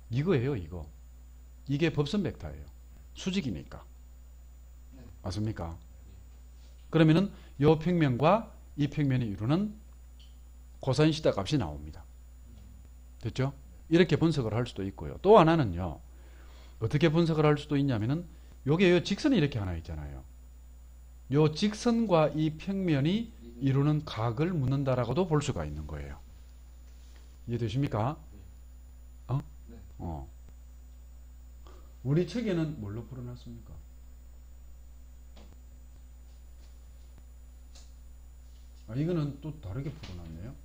이거예요, 이거. 이게 법선 벡터예요. 수직이니까. 맞습니까? 그러면은 요 평면과 이 평면이 이루는 코사인 시타 값이 나옵니다. 됐죠? 이렇게 분석을 할 수도 있고요. 또 하나는요. 어떻게 분석을 할 수도 있냐면은 요게 요 직선이 이렇게 하나 있잖아요. 요 직선과 이 평면이 이루는 각을 묻는다라고도 볼 수가 있는 거예요. 이해되십니까? 우리 책에는 뭘로 풀어놨습니까? 이거는 또 다르게 풀어놨네요.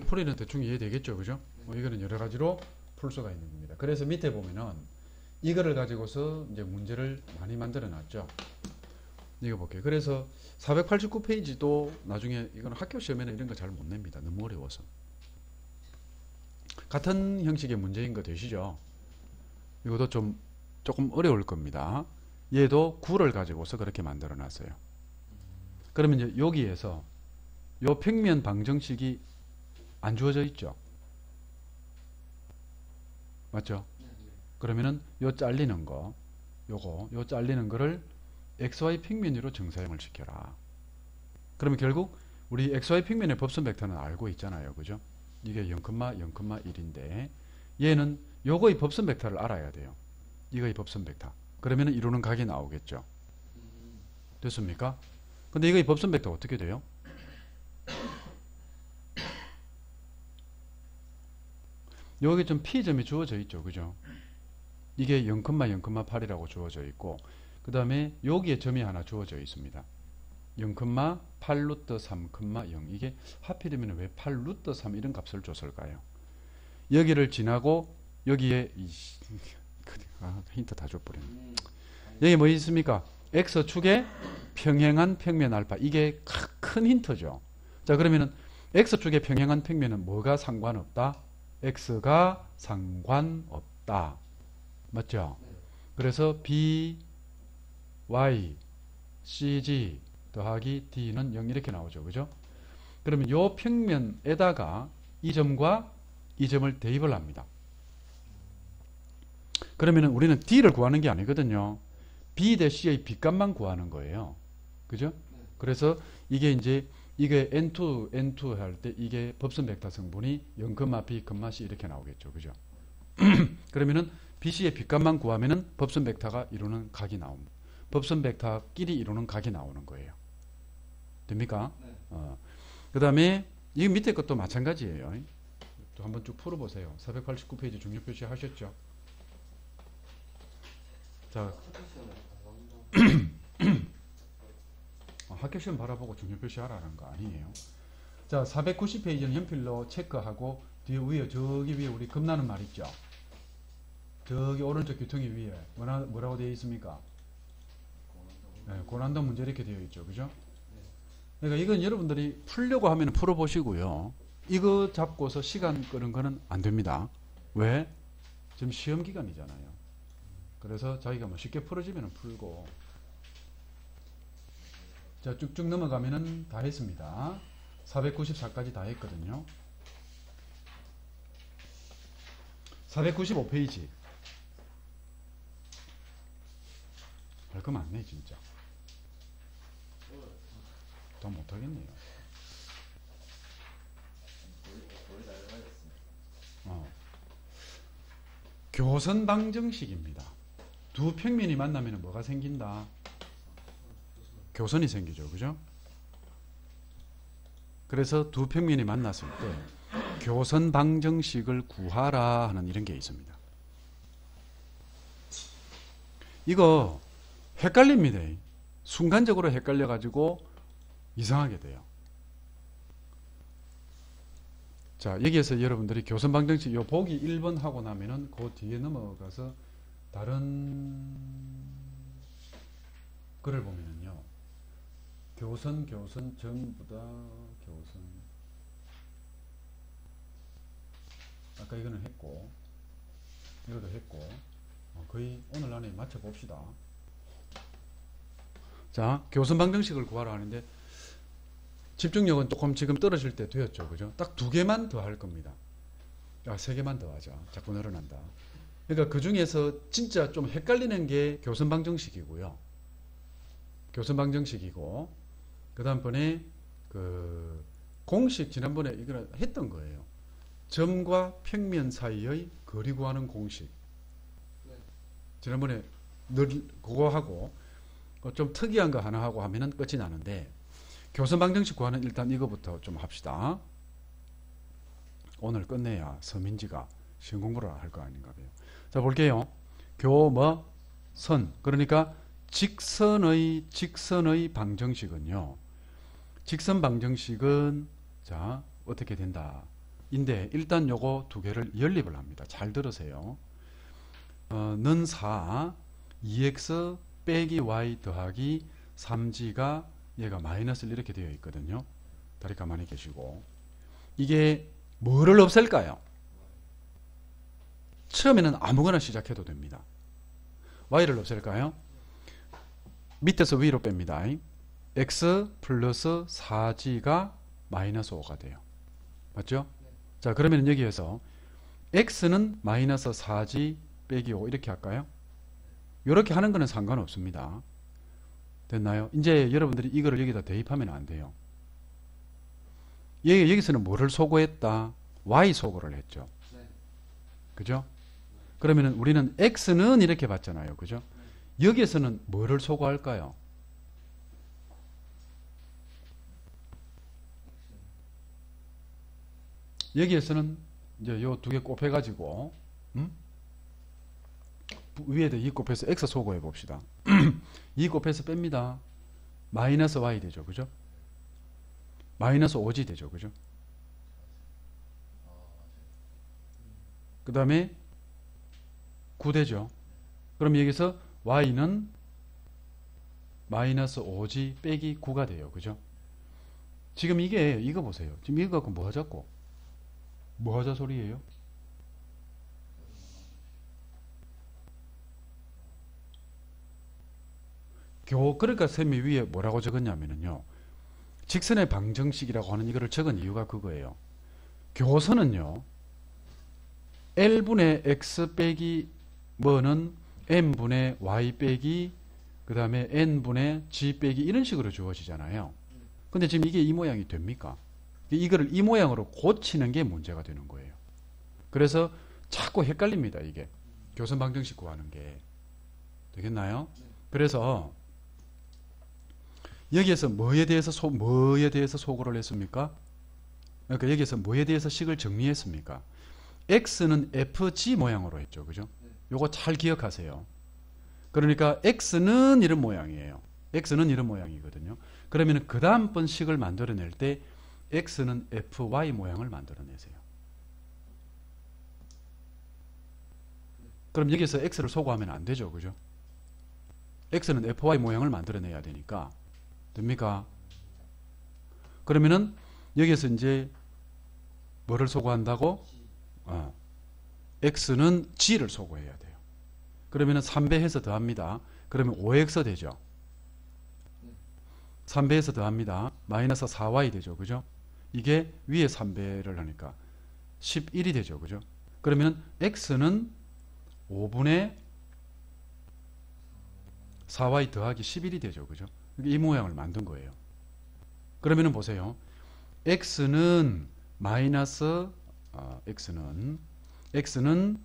풀이는 대충 이해되겠죠, 그죠? 이거는 여러 가지로 풀 수가 있는 겁니다. 그래서 밑에 보면은 이거를 가지고서 이제 문제를 많이 만들어 놨죠. 이거 볼게요. 그래서 489페이지도 나중에 이건 학교 시험에는 이런 거 잘 못 냅니다. 너무 어려워서. 같은 형식의 문제인 거 되시죠? 이것도 조금 어려울 겁니다. 얘도 9를 가지고서 그렇게 만들어 놨어요. 그러면 이제 여기에서 요 평면 방정식이 안 주어져 있죠. 맞죠? 그러면은 요 잘리는 거, 요 잘리는 거를 XY 평면 위로 정사형을 시켜라. 그러면 결국 우리 XY 평면의 법선 벡터는 알고 있잖아요. 그죠? 이게 0,0,1인데 얘는 요거의 법선 벡터를 알아야 돼요. 이거의 법선 벡터. 그러면은 이루는 각이 나오겠죠. 됐습니까? 근데 이거의 법선 벡터 어떻게 돼요? 여기 좀 P점이 주어져 있죠. 그죠? 이게 0,0,8이라고 주어져 있고 그 다음에 여기에 점이 하나 주어져 있습니다. 0,8 루트 3,0 이게 하필이면 왜 8 루트 3 이런 값을 줬을까요? 여기를 지나고 여기에 힌트 다 줘버리네. 여기 뭐 있습니까? X축에 평행한 평면 알파. 이게 큰 힌트죠. 자, 그러면은 X축에 평행한 평면은 뭐가 상관없다? X가 상관없다. 맞죠? 그래서 B, Y, CG 더하기 D는 0 이렇게 나오죠. 그죠? 그러면 요 평면에다가 이 점과 이 점을 대입을 합니다. 그러면은 우리는 D를 구하는 게 아니거든요. B 대 C의 빗값만 구하는 거예요. 그죠? 그래서 이게 이제 이게 N2 할 때 이게 법선 벡터 성분이 0, B, C 이렇게 나오겠죠. 그죠? 그러면은 BC의 빗값만 구하면은 법선 벡터가 이루는 각이 나옵니다. 법선 벡터끼리 이루는 각이 나오는 거예요. 됩니까? 그 다음에 이 밑에 것도 마찬가지예요. 또 한번 쭉 풀어보세요. 489페이지 중요 표시 하셨죠? 자, 학교 시험 바라보고 중요 표시하라는 거 아니에요. 자, 490페이지는 연필로 체크하고 뒤에 위에 저기 위에 우리 겁나는 말 있죠. 저기 오른쪽 규통이 위에 뭐라고 되어 있습니까? 네, 고난도 문제 이렇게 되어 있죠. 그죠? 그러니까 이건 여러분들이 풀려고 하면 풀어보시고요. 이거 잡고서 시간 끄는 거는 안 됩니다. 왜? 지금 시험 기간이잖아요. 그래서 자기가 뭐 쉽게 풀어지면 풀고. 자, 쭉쭉 넘어가면은 다 했습니다. 494까지 다 했거든요. 495페이지. 할 거 많네, 진짜. 더 못하겠네요. 교선 방정식입니다. 두 평면이 만나면 뭐가 생긴다? 교선이 생기죠. 그죠? 그래서 두 평면이 만났을 때 교선 방정식을 구하라 하는 이런 게 있습니다. 이거 헷갈립니다. 순간적으로 헷갈려 가지고 이상하게 돼요. 자, 여기에서 여러분들이 교선 방정식 요 보기 1번 하고 나면은 그 뒤에 넘어가서 다른 글을 보면은요. 교선 전부 다 교선. 아까 이거는 했고 이것도 했고 거의 오늘 안에 맞춰 봅시다. 자, 교선 방정식을 구하라 하는데 집중력은 조금 지금 떨어질 때 되었죠. 그죠? 딱 2개만 더 할 겁니다. 3개만 더 하자. 자꾸 늘어난다. 그러니까 그 중에서 진짜 좀 헷갈리는 게 교선 방정식이고요. 교선 방정식이고, 그 다음번에 그 공식 지난번에 이거 했던 거예요. 점과 평면 사이의 거리 구하는 공식. 지난번에 늘 그거 하고 좀 특이한 거 하나 하고 하면은 끝이 나는데, 교선 방정식 구하는 일단 이거부터 좀 합시다. 오늘 끝내야 서민지가 시험 공부를 할 거 아닌가 봐요. 자, 볼게요. 교선. 그러니까 직선의 방정식은요. 직선 방정식은 자, 어떻게 된다. 인데 일단 요거 2개를 연립을 합니다. 잘 들으세요. 는 4, 2x 빼기 y 더하기 3g가 얘가 마이너스를 이렇게 되어 있거든요. 다리 가만히 계시고. 이게 뭐를 없앨까요? 처음에는 아무거나 시작해도 됩니다. y를 없앨까요? 밑에서 위로 뺍니다. x 플러스 4g가 마이너스 5가 돼요. 맞죠? 자, 그러면 여기에서 x는 마이너스 4g 빼기 5 이렇게 할까요? 이렇게 하는 거는 상관없습니다. 됐나요? 이제 여러분들이 이거를 여기다 대입하면 안 돼요. 여기서는 뭐를 소거했다? y 소거를 했죠. 그죠? 그러면은 우리는 x는 이렇게 봤잖아요. 그죠? 여기에서는 뭐를 소거할까요? 여기에서는 이제 요 2개 곱해가지고 위에다 2 곱해서 x 소거해 봅시다. 2 곱해서 뺍니다. 마이너스 y 되죠. 그죠? 마이너스 5g 되죠. 그죠? 그 다음에 9 되죠. 그럼 여기서 y는 마이너스 5g 빼기 9가 돼요. 그죠? 지금 이거 보세요. 지금 이거 갖고 뭐 하자고? 뭐 하자 소리예요? 그러니까 쌤이 위에 뭐라고 적었냐면요. 직선의 방정식이라고 하는 이거를 적은 이유가 그거예요. 교선은요. L분의 X 빼기 뭐는 N분의 Y 빼기 그 다음에 N분의 G 빼기 이런 식으로 주어지잖아요. 근데 지금 이게 이 모양이 됩니까? 이거를 이 모양으로 고치는 게 문제가 되는 거예요. 그래서 자꾸 헷갈립니다. 이게 교선 방정식 구하는 게. 되겠나요? 그래서 여기에서 뭐에 대해서 소거를 했습니까? 그러니까 여기에서 뭐에 대해서 식을 정리했습니까? x는 fg 모양으로 했죠. 그죠? 요거 잘 기억하세요. 그러니까 x는 이런 모양이에요. x는 이런 모양이거든요. 그러면 그 다음번 식을 만들어낼 때 x는 fy 모양을 만들어내세요. 그럼 여기서 x를 소거하면 안 되죠. 그죠? x는 fy 모양을 만들어내야 되니까 됩니까? 그러면은 여기서 이제 뭐를 소거한다고? x는 g를 소거해야 돼요. 그러면은 3배 해서 더합니다. 그러면 5x 되죠. 3배 해서 더합니다. 마이너스 4y 되죠. 그죠? 이게 위에 3배를 하니까 11이 되죠. 그죠? 그러면 x는 5분의 4y 더하기 11이 되죠. 그죠? 이 모양을 만든 거예요. 그러면은 보세요. x는 마이너스 x는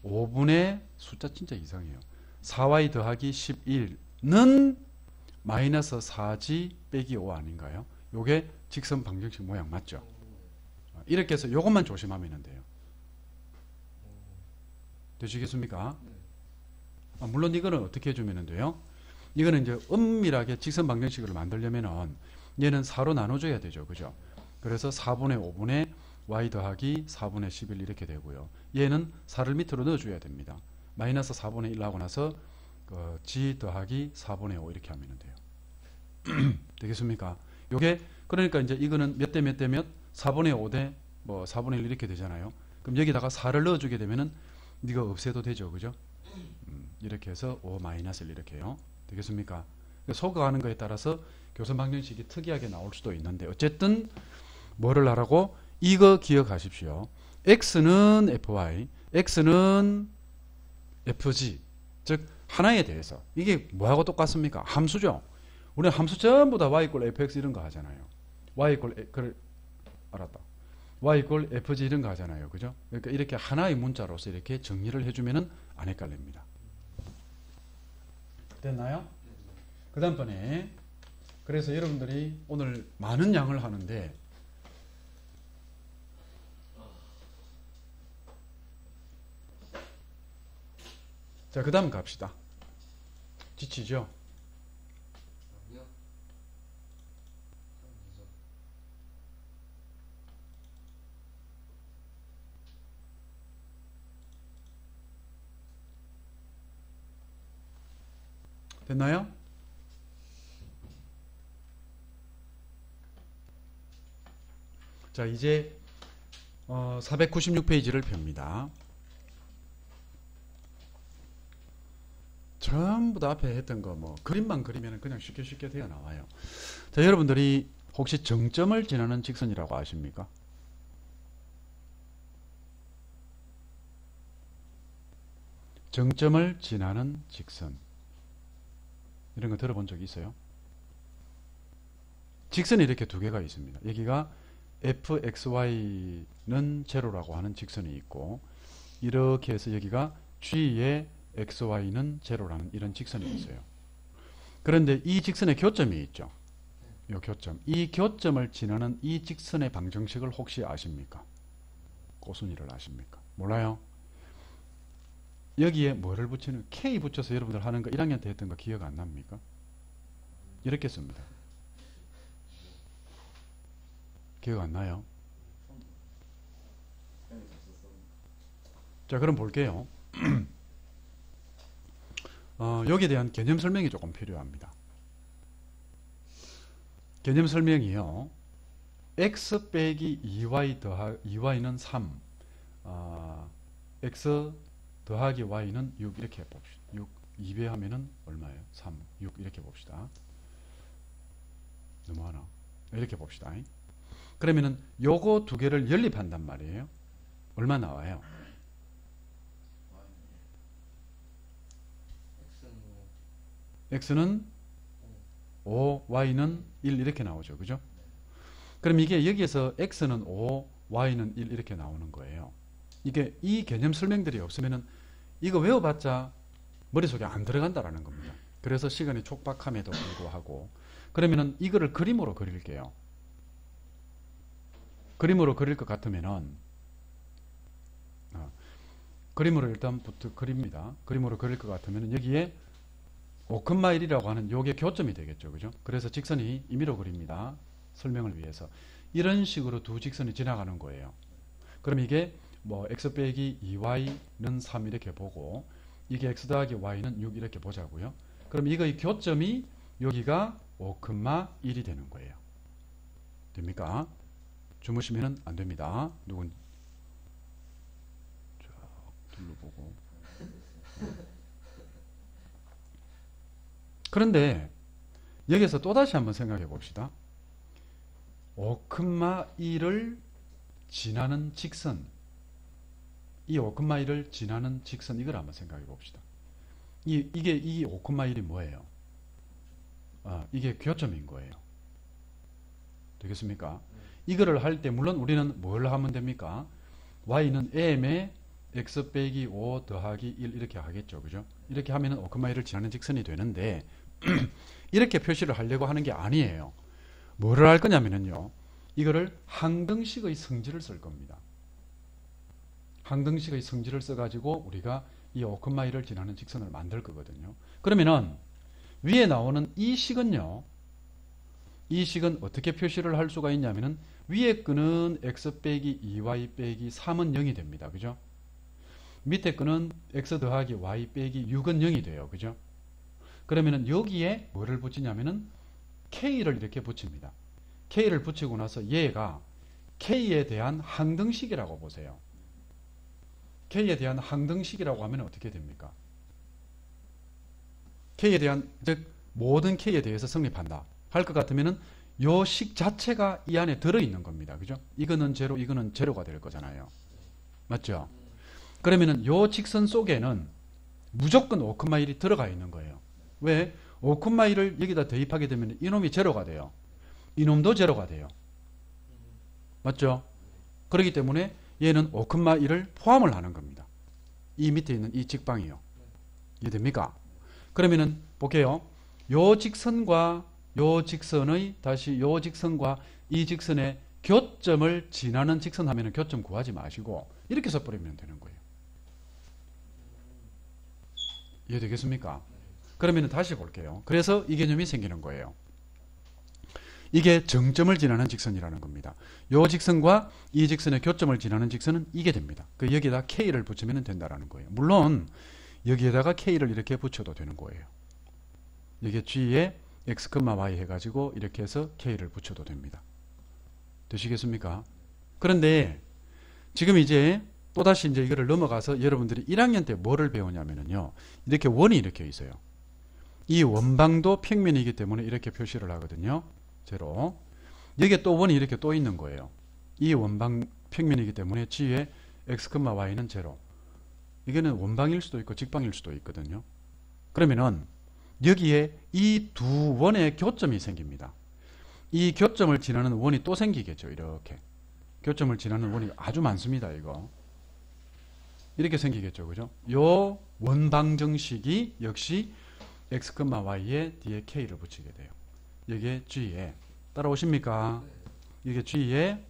5분의 숫자 진짜 이상해요. 4y 더하기 11는 마이너스 4g 빼기 5 아닌가요? 요게 직선 방정식 모양 맞죠? 이렇게 해서 요것만 조심하면 돼요. 되시겠습니까? 물론 이거는 어떻게 해주면 돼요? 이거는 이제 은밀하게 직선 방정식을 만들려면은 얘는 4로 나눠줘야 되죠. 그죠? 그래서 4분의 5분의 y 더하기 4분의 11 이렇게 되고요. 얘는 4를 밑으로 넣어줘야 됩니다. 마이너스 4분의 1 하고 나서 g 더하기 4분의 5 이렇게 하면 돼요. 되겠습니까? 요게 그러니까 이제 이거는 몇 대 몇 대 몇? 4분의 5 대 뭐 4분의 1 이렇게 되잖아요. 그럼 여기다가 4를 넣어주게 되면은 이거 없애도 되죠, 그죠? 이렇게 해서 5 마이너스 1 이렇게 해요. 되겠습니까? 소거하는 거에 따라서 교선 방정식이 특이하게 나올 수도 있는데 어쨌든 뭐를 하라고? 이거 기억하십시오. x는 fy, x는 fg, 즉 하나에 대해서 이게 뭐하고 똑같습니까? 함수죠. 우리는 함수 전부 다 y 이퀄 fx 이런 거 하잖아요. y 이퀄 그걸 알았다. y 이퀄 fg 이런 거 하잖아요. 그죠? 그러니까 이렇게 하나의 문자로서 이렇게 정리를 해주면은 안 헷갈립니다. 됐나요? 그 다음번에 그래서 여러분들이 오늘 많은 양을 하는데 자, 그 다음 갑시다. 지치죠? 아니요. 아니죠. 됐나요? 자, 이제 496페이지를 펴니다. 전부 다 앞에 했던 거 뭐 그림만 그리면 그냥 쉽게 되어 나와요. 자, 여러분들이 혹시 정점을 지나는 직선이라고 아십니까? 정점을 지나는 직선, 이런 거 들어본 적 있어요? 직선이 이렇게 두 개가 있습니다. 여기가 fxy는 제로라고 하는 직선이 있고, 이렇게 해서 여기가 g의 xy는 제로라는 이런 직선이 있어요. 그런데 이 직선의 교점이 있죠. 이 교점. 이 교점을 지나는 이 직선의 방정식을 혹시 아십니까? 꼬순이를 아십니까? 몰라요? 여기에 뭐를 붙이는, K 붙여서 여러분들 하는 거 1학년 때 했던 거 기억 안 납니까? 이렇게 씁니다. 기억 안 나요? 자, 그럼 볼게요. 여기에 대한 개념 설명이 조금 필요합니다. 개념 설명이요. x 빼기 2y는 3, x 더하기 y는 6 이렇게 봅시다. 6, 2배 하면은 얼마예요? 3, 6 이렇게 봅시다. 너무하나? 이렇게 봅시다. 그러면은 요거 두 개를 연립한단 말이에요. 얼마 나와요? x는 5, y는 1 이렇게 나오죠. 그죠? 그럼 이게 여기에서 x는 5, y는 1 이렇게 나오는 거예요. 이게 이 개념 설명들이 없으면은 이거 외워봤자 머릿속에 안 들어간다라는 겁니다. 그래서 시간이 촉박함에도 불구하고, 그러면은 이거를 그림으로 그릴게요. 그림으로 그릴 것 같으면은 그림으로 일단 그립니다. 그림으로 그릴 것 같으면은 여기에 5,1이라고 하는 요게 교점이 되겠죠. 그죠? 그래서 직선이 임의로 그립니다. 설명을 위해서. 이런 식으로 두 직선이 지나가는 거예요. 그럼 이게 뭐 x 빼기 2y는 3 이렇게 보고, 이게 x 더하기 y는 6 이렇게 보자고요. 그럼 이거의 교점이 여기가 5,1이 되는 거예요. 됩니까? 주무시면은 안 됩니다. 누군 쫙 둘러보고. 그런데 여기서 또다시 한번 생각해 봅시다. 5,1을 지나는 직선, 이 5,1을 지나는 직선, 이걸 한번 생각해 봅시다. 이게 이 5,1이 뭐예요? 이게 교점인 거예요. 되겠습니까? 이거를 할 때 물론 우리는 뭘 하면 됩니까? y는 m에 x 빼기 5 더하기 1 이렇게 하겠죠. 그죠? 이렇게 하면은 5,1을 지나는 직선이 되는데 이렇게 표시를 하려고 하는 게 아니에요. 뭐를 할 거냐면요. 이거를 항등식의 성질을 쓸 겁니다. 항등식의 성질을 써가지고 우리가 이 5,1을 지나는 직선을 만들 거거든요. 그러면은 위에 나오는 이 식은요. 이 식은 어떻게 표시를 할 수가 있냐면은 위에 거는 x 빼기 2y 빼기 3은 0이 됩니다. 그죠? 밑에 거는 x 더하기 y 빼기 6은 0이 돼요. 그죠? 그러면은 여기에 뭐를 붙이냐면은 k를 이렇게 붙입니다. k를 붙이고 나서 얘가 k에 대한 항등식이라고 보세요. k에 대한 항등식이라고 하면 어떻게 됩니까? k에 대한, 즉 모든 k에 대해서 성립한다 할 것 같으면은 요 식 자체가 이 안에 들어있는 겁니다. 그죠? 이거는 제로, 이거는 제로가 될 거잖아요. 맞죠? 그러면은 요 직선 속에는 무조건 5,1이 들어가 있는 거예요. 왜? 5,1을 여기다 대입하게 되면 이놈이 제로가 돼요. 이놈도 제로가 돼요. 맞죠? 그렇기 때문에 얘는 5,1을 포함을 하는 겁니다. 이 밑에 있는 이 직방이요. 이해됩니까? 그러면은 볼게요. 요 직선과 요 직선의 다시 요 직선과 이 직선의 교점을 지나는 직선 하면은 교점 구하지 마시고 이렇게 써버리면 되는 거예요. 이해되겠습니까? 그러면은 다시 볼게요. 그래서 이 개념이 생기는 거예요. 이게 정점을 지나는 직선이라는 겁니다. 요 직선과 이 직선의 교점을 지나는 직선은 이게 됩니다. 그 여기에다 K를 붙이면 된다라는 거예요. 물론 여기에다가 K를 이렇게 붙여도 되는 거예요. 여기에 G에 X, Y 해가지고 이렇게 해서 K를 붙여도 됩니다. 되시겠습니까? 그런데 지금 이제 또다시 이제 이거를 넘어가서 여러분들이 1학년 때 뭐를 배우냐면요. 이렇게 원이 이렇게 있어요. 이 원방도 평면이기 때문에 이렇게 표시를 하거든요. 제로. 여기에 또 원이 이렇게 또 있는 거예요. 이 원방 평면이기 때문에 G에 X, Y는 제로. 이게는 원방일 수도 있고 직방일 수도 있거든요. 그러면은 여기에 이 두 원의 교점이 생깁니다. 이 교점을 지나는 원이 또 생기겠죠. 이렇게. 교점을 지나는 원이 아주 많습니다. 이거. 이렇게 생기겠죠. 그죠? 요 원방정식이 역시 X, Y에 뒤에 K를 붙이게 돼요. 여기에 G에 따라오십니까? 이게 G에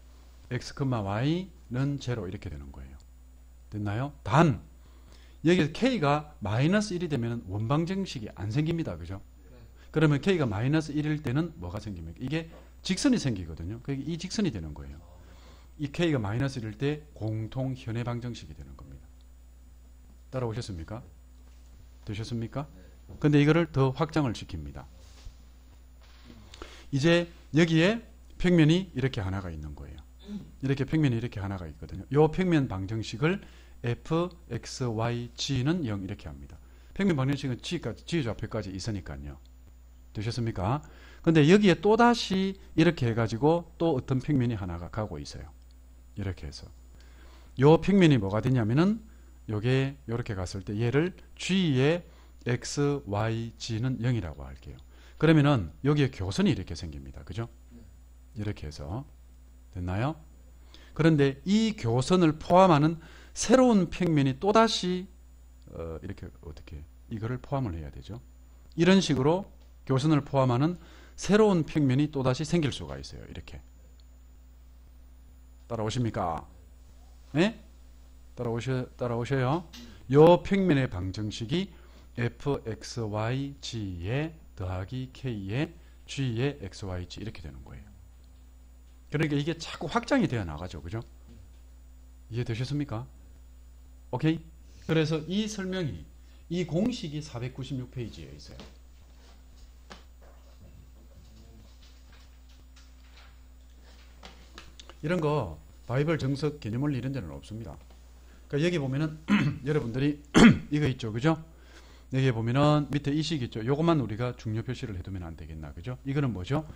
X, Y는 제로 이렇게 되는 거예요. 됐나요? 단 여기 K가 마이너스 1이 되면 원방정식이 안 생깁니다. 그죠? 그러면 K가 마이너스 1일 때는 뭐가 생깁니까? 이게 직선이 생기거든요. 그게 이 직선이 되는 거예요. 이 K가 마이너스 1일 때 공통 현해 방정식이 되는 겁니다. 따라오셨습니까? 되셨습니까? 근데 이거를 더 확장을 시킵니다. 이제 여기에 평면이 이렇게 하나가 있는 거예요. 이렇게 평면이 이렇게 하나가 있거든요. 이 평면 방정식을 f, x, y, g는 0 이렇게 합니다. 평면 방정식은 g 좌표까지 있으니까요. 되셨습니까? 근데 여기에 또다시 이렇게 해가지고 또 어떤 평면이 하나가 가고 있어요. 이렇게 해서 이 평면이 뭐가 되냐면은 요게 이렇게 갔을 때 얘를 g의 x, y, g는 0이라고 할게요. 그러면은 여기에 교선이 이렇게 생깁니다. 그죠? 이렇게 해서 됐나요? 그런데 이 교선을 포함하는 새로운 평면이 또다시 이렇게 어떻게 이거를 포함을 해야 되죠. 이런 식으로 교선을 포함하는 새로운 평면이 또다시 생길 수가 있어요. 이렇게 따라오십니까? 네? 따라오셔요? 요 평면의 방정식이 f, x, y, g에 더하기 k에 g에 x, y, g 이렇게 되는 거예요. 그러니까 이게 자꾸 확장이 되어 나가죠. 그죠? 이해되셨습니까? 오케이? 그래서 이 설명이 이 공식이 496페이지에 있어요. 이런 거 바이블 정석 개념원리 이런 데는 없습니다. 그러니까 여기 보면은 여러분들이 이거 있죠. 그죠? 여기 보면은 밑에 이 식 있죠. 요것만 우리가 중요 표시를 해두면 안 되겠나. 그죠? 이거는 뭐죠?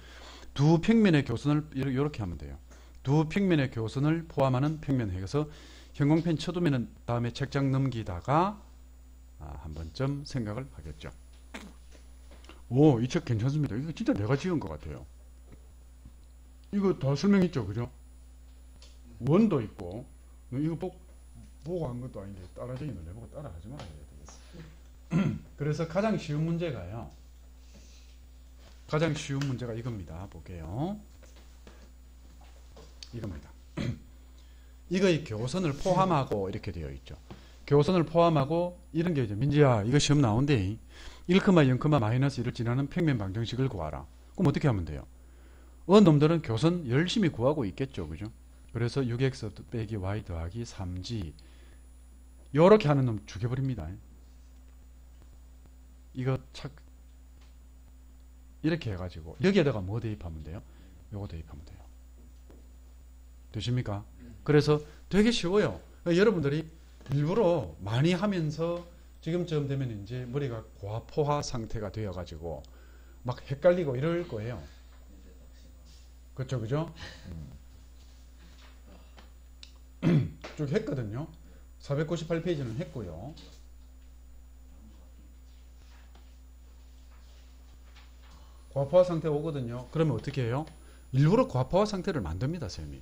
두 평면의 교선을 이렇게 하면 돼요. 두 평면의 교선을 포함하는 평면 해서 형광펜 쳐두면은 다음에 책장 넘기다가 한 번쯤 생각을 하겠죠. 오, 이 책 괜찮습니다. 이거 진짜 내가 지은 것 같아요. 이거 다 설명 있죠. 그죠? 원도 있고 이거 보고 한 것도 아닌데 따라쟁이 내보고 따라하지 말아야 되겠어. 그래서 가장 쉬운 문제가요. 가장 쉬운 문제가 이겁니다. 볼게요. 이겁니다. 이거의 교선을 포함하고 이렇게 되어 있죠. 교선을 포함하고 이런 게 이제 민지야 이거 시험 나온대. 1, 0, 마이너스 1을 지나는 평면 방정식을 구하라. 그럼 어떻게 하면 돼요? 어느 놈들은 교선 열심히 구하고 있겠죠. 그죠? 그래서 6x 빼기 y 더하기 3g 요렇게 하는 놈 죽여버립니다. 이거 착 이렇게 해가지고 여기에다가 뭐 대입하면 돼요? 요거 대입하면 돼요. 되십니까? 그래서 되게 쉬워요. 그러니까 여러분들이 일부러 많이 하면서 지금쯤 되면 이제 머리가 과포화 상태가 되어가지고 막 헷갈리고 이럴 거예요. 그렇죠, 그죠? 쭉 했거든요. 498페이지는 했고요. 과포화 상태 오거든요. 그러면 어떻게 해요? 일부러 과포화 상태를 만듭니다, 쌤이.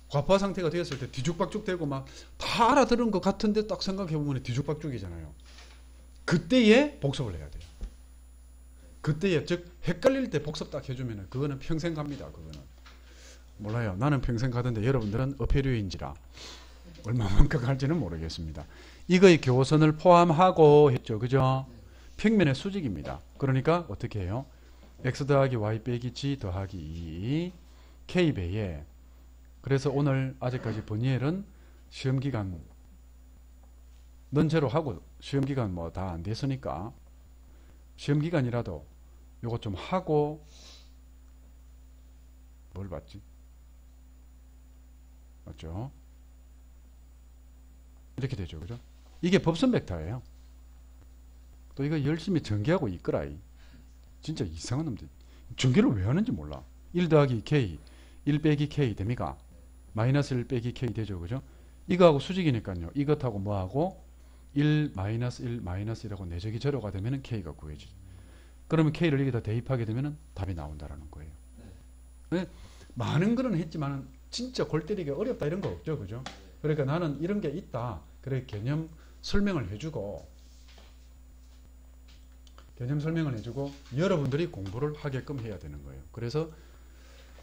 과포화 상태가 되었을 때 뒤죽박죽 되고 막 다 알아들은 것 같은데 딱 생각해보면 뒤죽박죽이잖아요. 그때에 복습을 해야 돼요. 그때에, 즉 헷갈릴 때 복습 딱 해주면 그거는 평생 갑니다. 그거는 몰라요. 나는 평생 가던데 여러분들은 어폐류인지라 얼마만큼 갈지는 모르겠습니다. 이거의 교선을 포함하고 했죠. 그죠? 평면의 수직입니다. 그러니까 어떻게 해요? x 더하기 y 빼기 g 더하기 2 k배에, 그래서 오늘 아직까지 버니엘은 시험기간 넌제로 하고 시험기간 뭐 다 안 됐으니까 시험기간이라도 요거 좀 하고 뭘 봤지? 맞죠? 이렇게 되죠. 그죠? 이게 법선 벡터예요. 또 이거 열심히 전개하고 있거라. 진짜 이상한 놈들. 전개를 왜 하는지 몰라. 1 더하기 k, 1 빼기 k 됩니까? 마이너스 1 빼기 k 되죠. 그죠? 이거하고 수직이니까요. 이것하고 뭐하고 1 마이너스 1 마이너스 1하고 내적이 제로가 되면 k가 구해지죠. 그러면 k를 여기다 대입하게 되면 답이 나온다라는 거예요. 네. 많은 거는 했지만 진짜 골 때리기 어렵다 이런 거 없죠. 그죠? 그러니까 나는 이런 게 있다. 그래 개념 설명을 해주고 여러분들이 공부를 하게끔 해야 되는 거예요. 그래서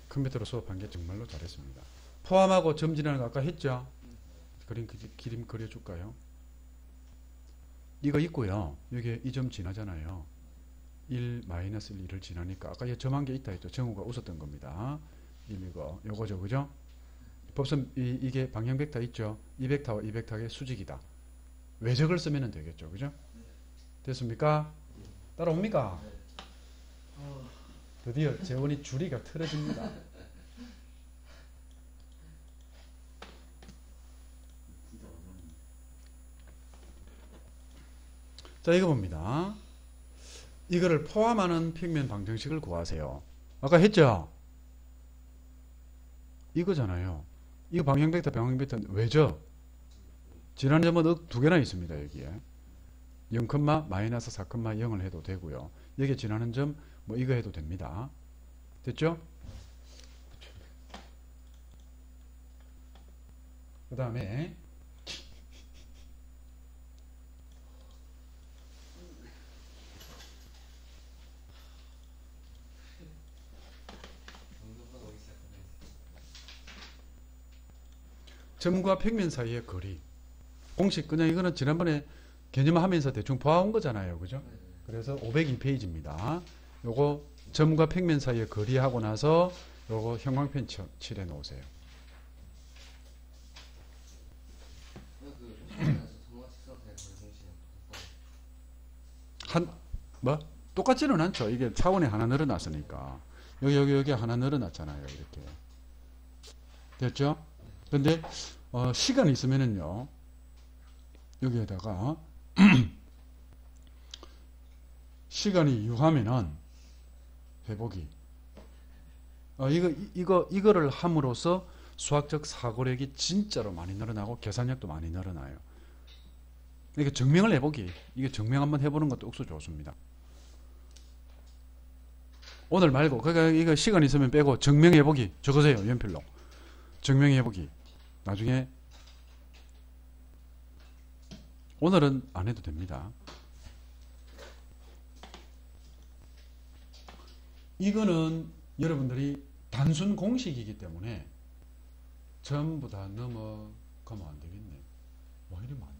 컴퓨터로 수업한 게 정말로 잘했습니다. 포함하고 점진하는 거 아까 했죠? 그림 그려줄까요? 이거 있고요. 여기 이 점 지나잖아요. 1 마이너스 1을 지나니까 아까 점한 게 있다 했죠. 정우가 웃었던 겁니다. 요거죠. 그죠? 법선 이게 방향 벡터 있죠? 이 벡터와 이 벡터의 수직이다. 외적을 쓰면 되겠죠. 그죠? 됐습니까? 따라옵니까? 드디어 재원이 줄이가 틀어집니다. 자, 이거 봅니다. 이거를 포함하는 평면 방정식을 구하세요. 아까 했죠? 이거잖아요. 이거 방향 벡터, 왜죠? 지난 점은 두 개나 있습니다. 여기에 0, 마이너스 4, 0을 해도 되고요. 여기 지나는 점 뭐 이거 해도 됩니다. 됐죠? 그 다음에 점과 평면 사이의 거리. 공식 그냥 이거는 지난번에 개념하면서 대충 봐온 거잖아요. 그죠? 그래서 502페이지입니다. 요거 점과 평면 사이의 거리 하고 나서 요거 형광펜 칠해 놓으세요. 뭐? 똑같지는 않죠. 이게 차원이 하나 늘어났으니까. 여기 하나 늘어났잖아요. 이렇게. 됐죠? 근데 시간이 있으면은요. 여기에다가 시간이 유하면은 회복이 이거를 함으로써 수학적 사고력이 진짜로 많이 늘어나고 계산력도 많이 늘어나요. 이게 증명을 해보기. 이게 증명 한번 해보는 것도 억수 좋습니다. 오늘 말고 그러니까 이거 시간 있으면 빼고 증명해보기 적으세요. 연필로. 증명해보기. 나중에 오늘은 안 해도 됩니다. 이거는 여러분들이 단순 공식이기 때문에 전부 다 넘어가면 안 되겠네. 와 이리 많노.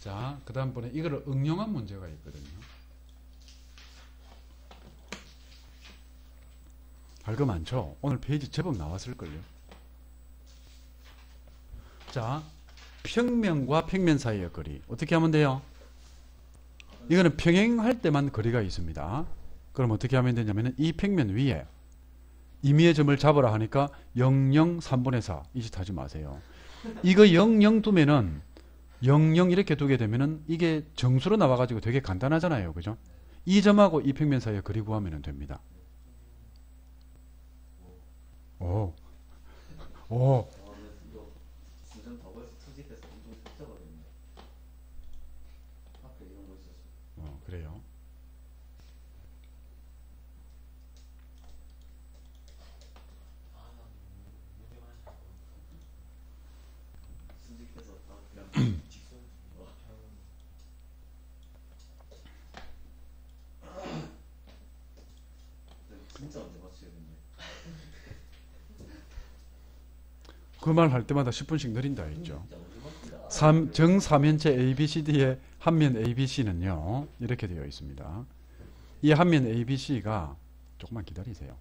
자, 그 다음번에 이거를 응용한 문제가 있거든요. 할 거 많죠? 오늘 페이지 제법 나왔을걸요. 자, 평면과 평면 사이의 거리. 어떻게 하면 돼요? 이거는 평행할 때만 거리가 있습니다. 그럼 어떻게 하면 되냐면 이 평면 위에 임의의 점을 잡으라 하니까 0, 0, 3분의 4. 이 짓 하지 마세요. 이거 0, 0 두면은 0, 0 이렇게 두게 되면은 이게 정수로 나와가지고 되게 간단하잖아요. 그죠? 이 점하고 이 평면 사이의 거리 구하면 됩니다. 오. 오. 이거 수정 더블에서 투집해서 엄청 복잡하거든요. 앞에 이런 거 있었어. 그래요. 수집해서 다 그냥 직선. 진짜 언제 맞추겠는데? 그 말 할 때마다 10분씩 느린다 했죠. 진짜 언제 맞추냐? 정삼면체 ABCD의 한면 ABC는요. 이렇게 되어 있습니다. 이 한면 ABC가 조금만 기다리세요.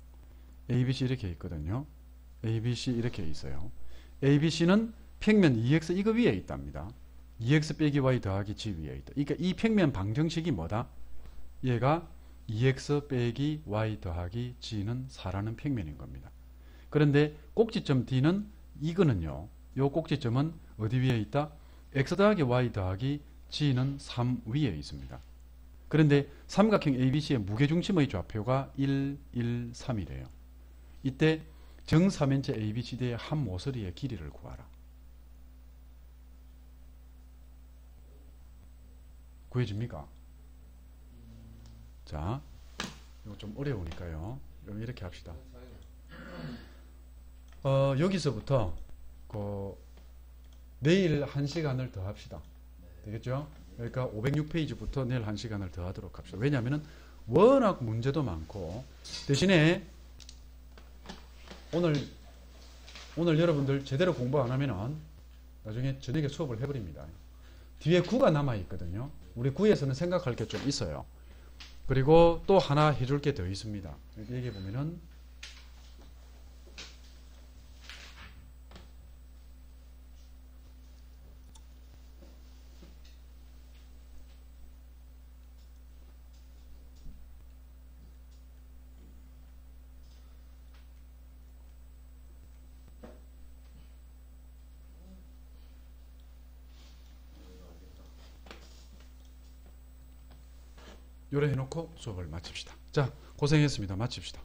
ABC 이렇게 있거든요. ABC 이렇게 있어요. ABC는 평면 2x 이거 위에 있답니다. 2x 빼기 y 더하기 g 위에 있다. 그러니까 이 평면 방정식이 뭐다? 얘가 2x 빼기 y 더하기 g는 4라는 평면인 겁니다. 그런데 꼭지점 D는 이거는요. 요 꼭지점은 어디 위에 있다? x 더하기 y 더하기 g는 3 위에 있습니다. 그런데 삼각형 ABC의 무게중심의 좌표가 1, 1, 3이래요. 이때 정사면체 ABCD의 한 모서리의 길이를 구하라. 구해집니까? 자, 이거 좀 어려우니까요. 이렇게 합시다. 여기서부터 내일 1시간을 더 합시다. 되겠죠? 그러니까 506페이지부터 내일 1시간을 더 하도록 합시다. 왜냐하면 워낙 문제도 많고 대신에 오늘 여러분들 제대로 공부 안 하면은 나중에 저녁에 수업을 해버립니다. 뒤에 9가 남아 있거든요. 우리 9에서는 생각할 게 좀 있어요. 그리고 또 하나 해줄 게 더 있습니다. 여기 보면은 요래 해놓고 수업을 마칩시다. 자, 고생했습니다. 마칩시다.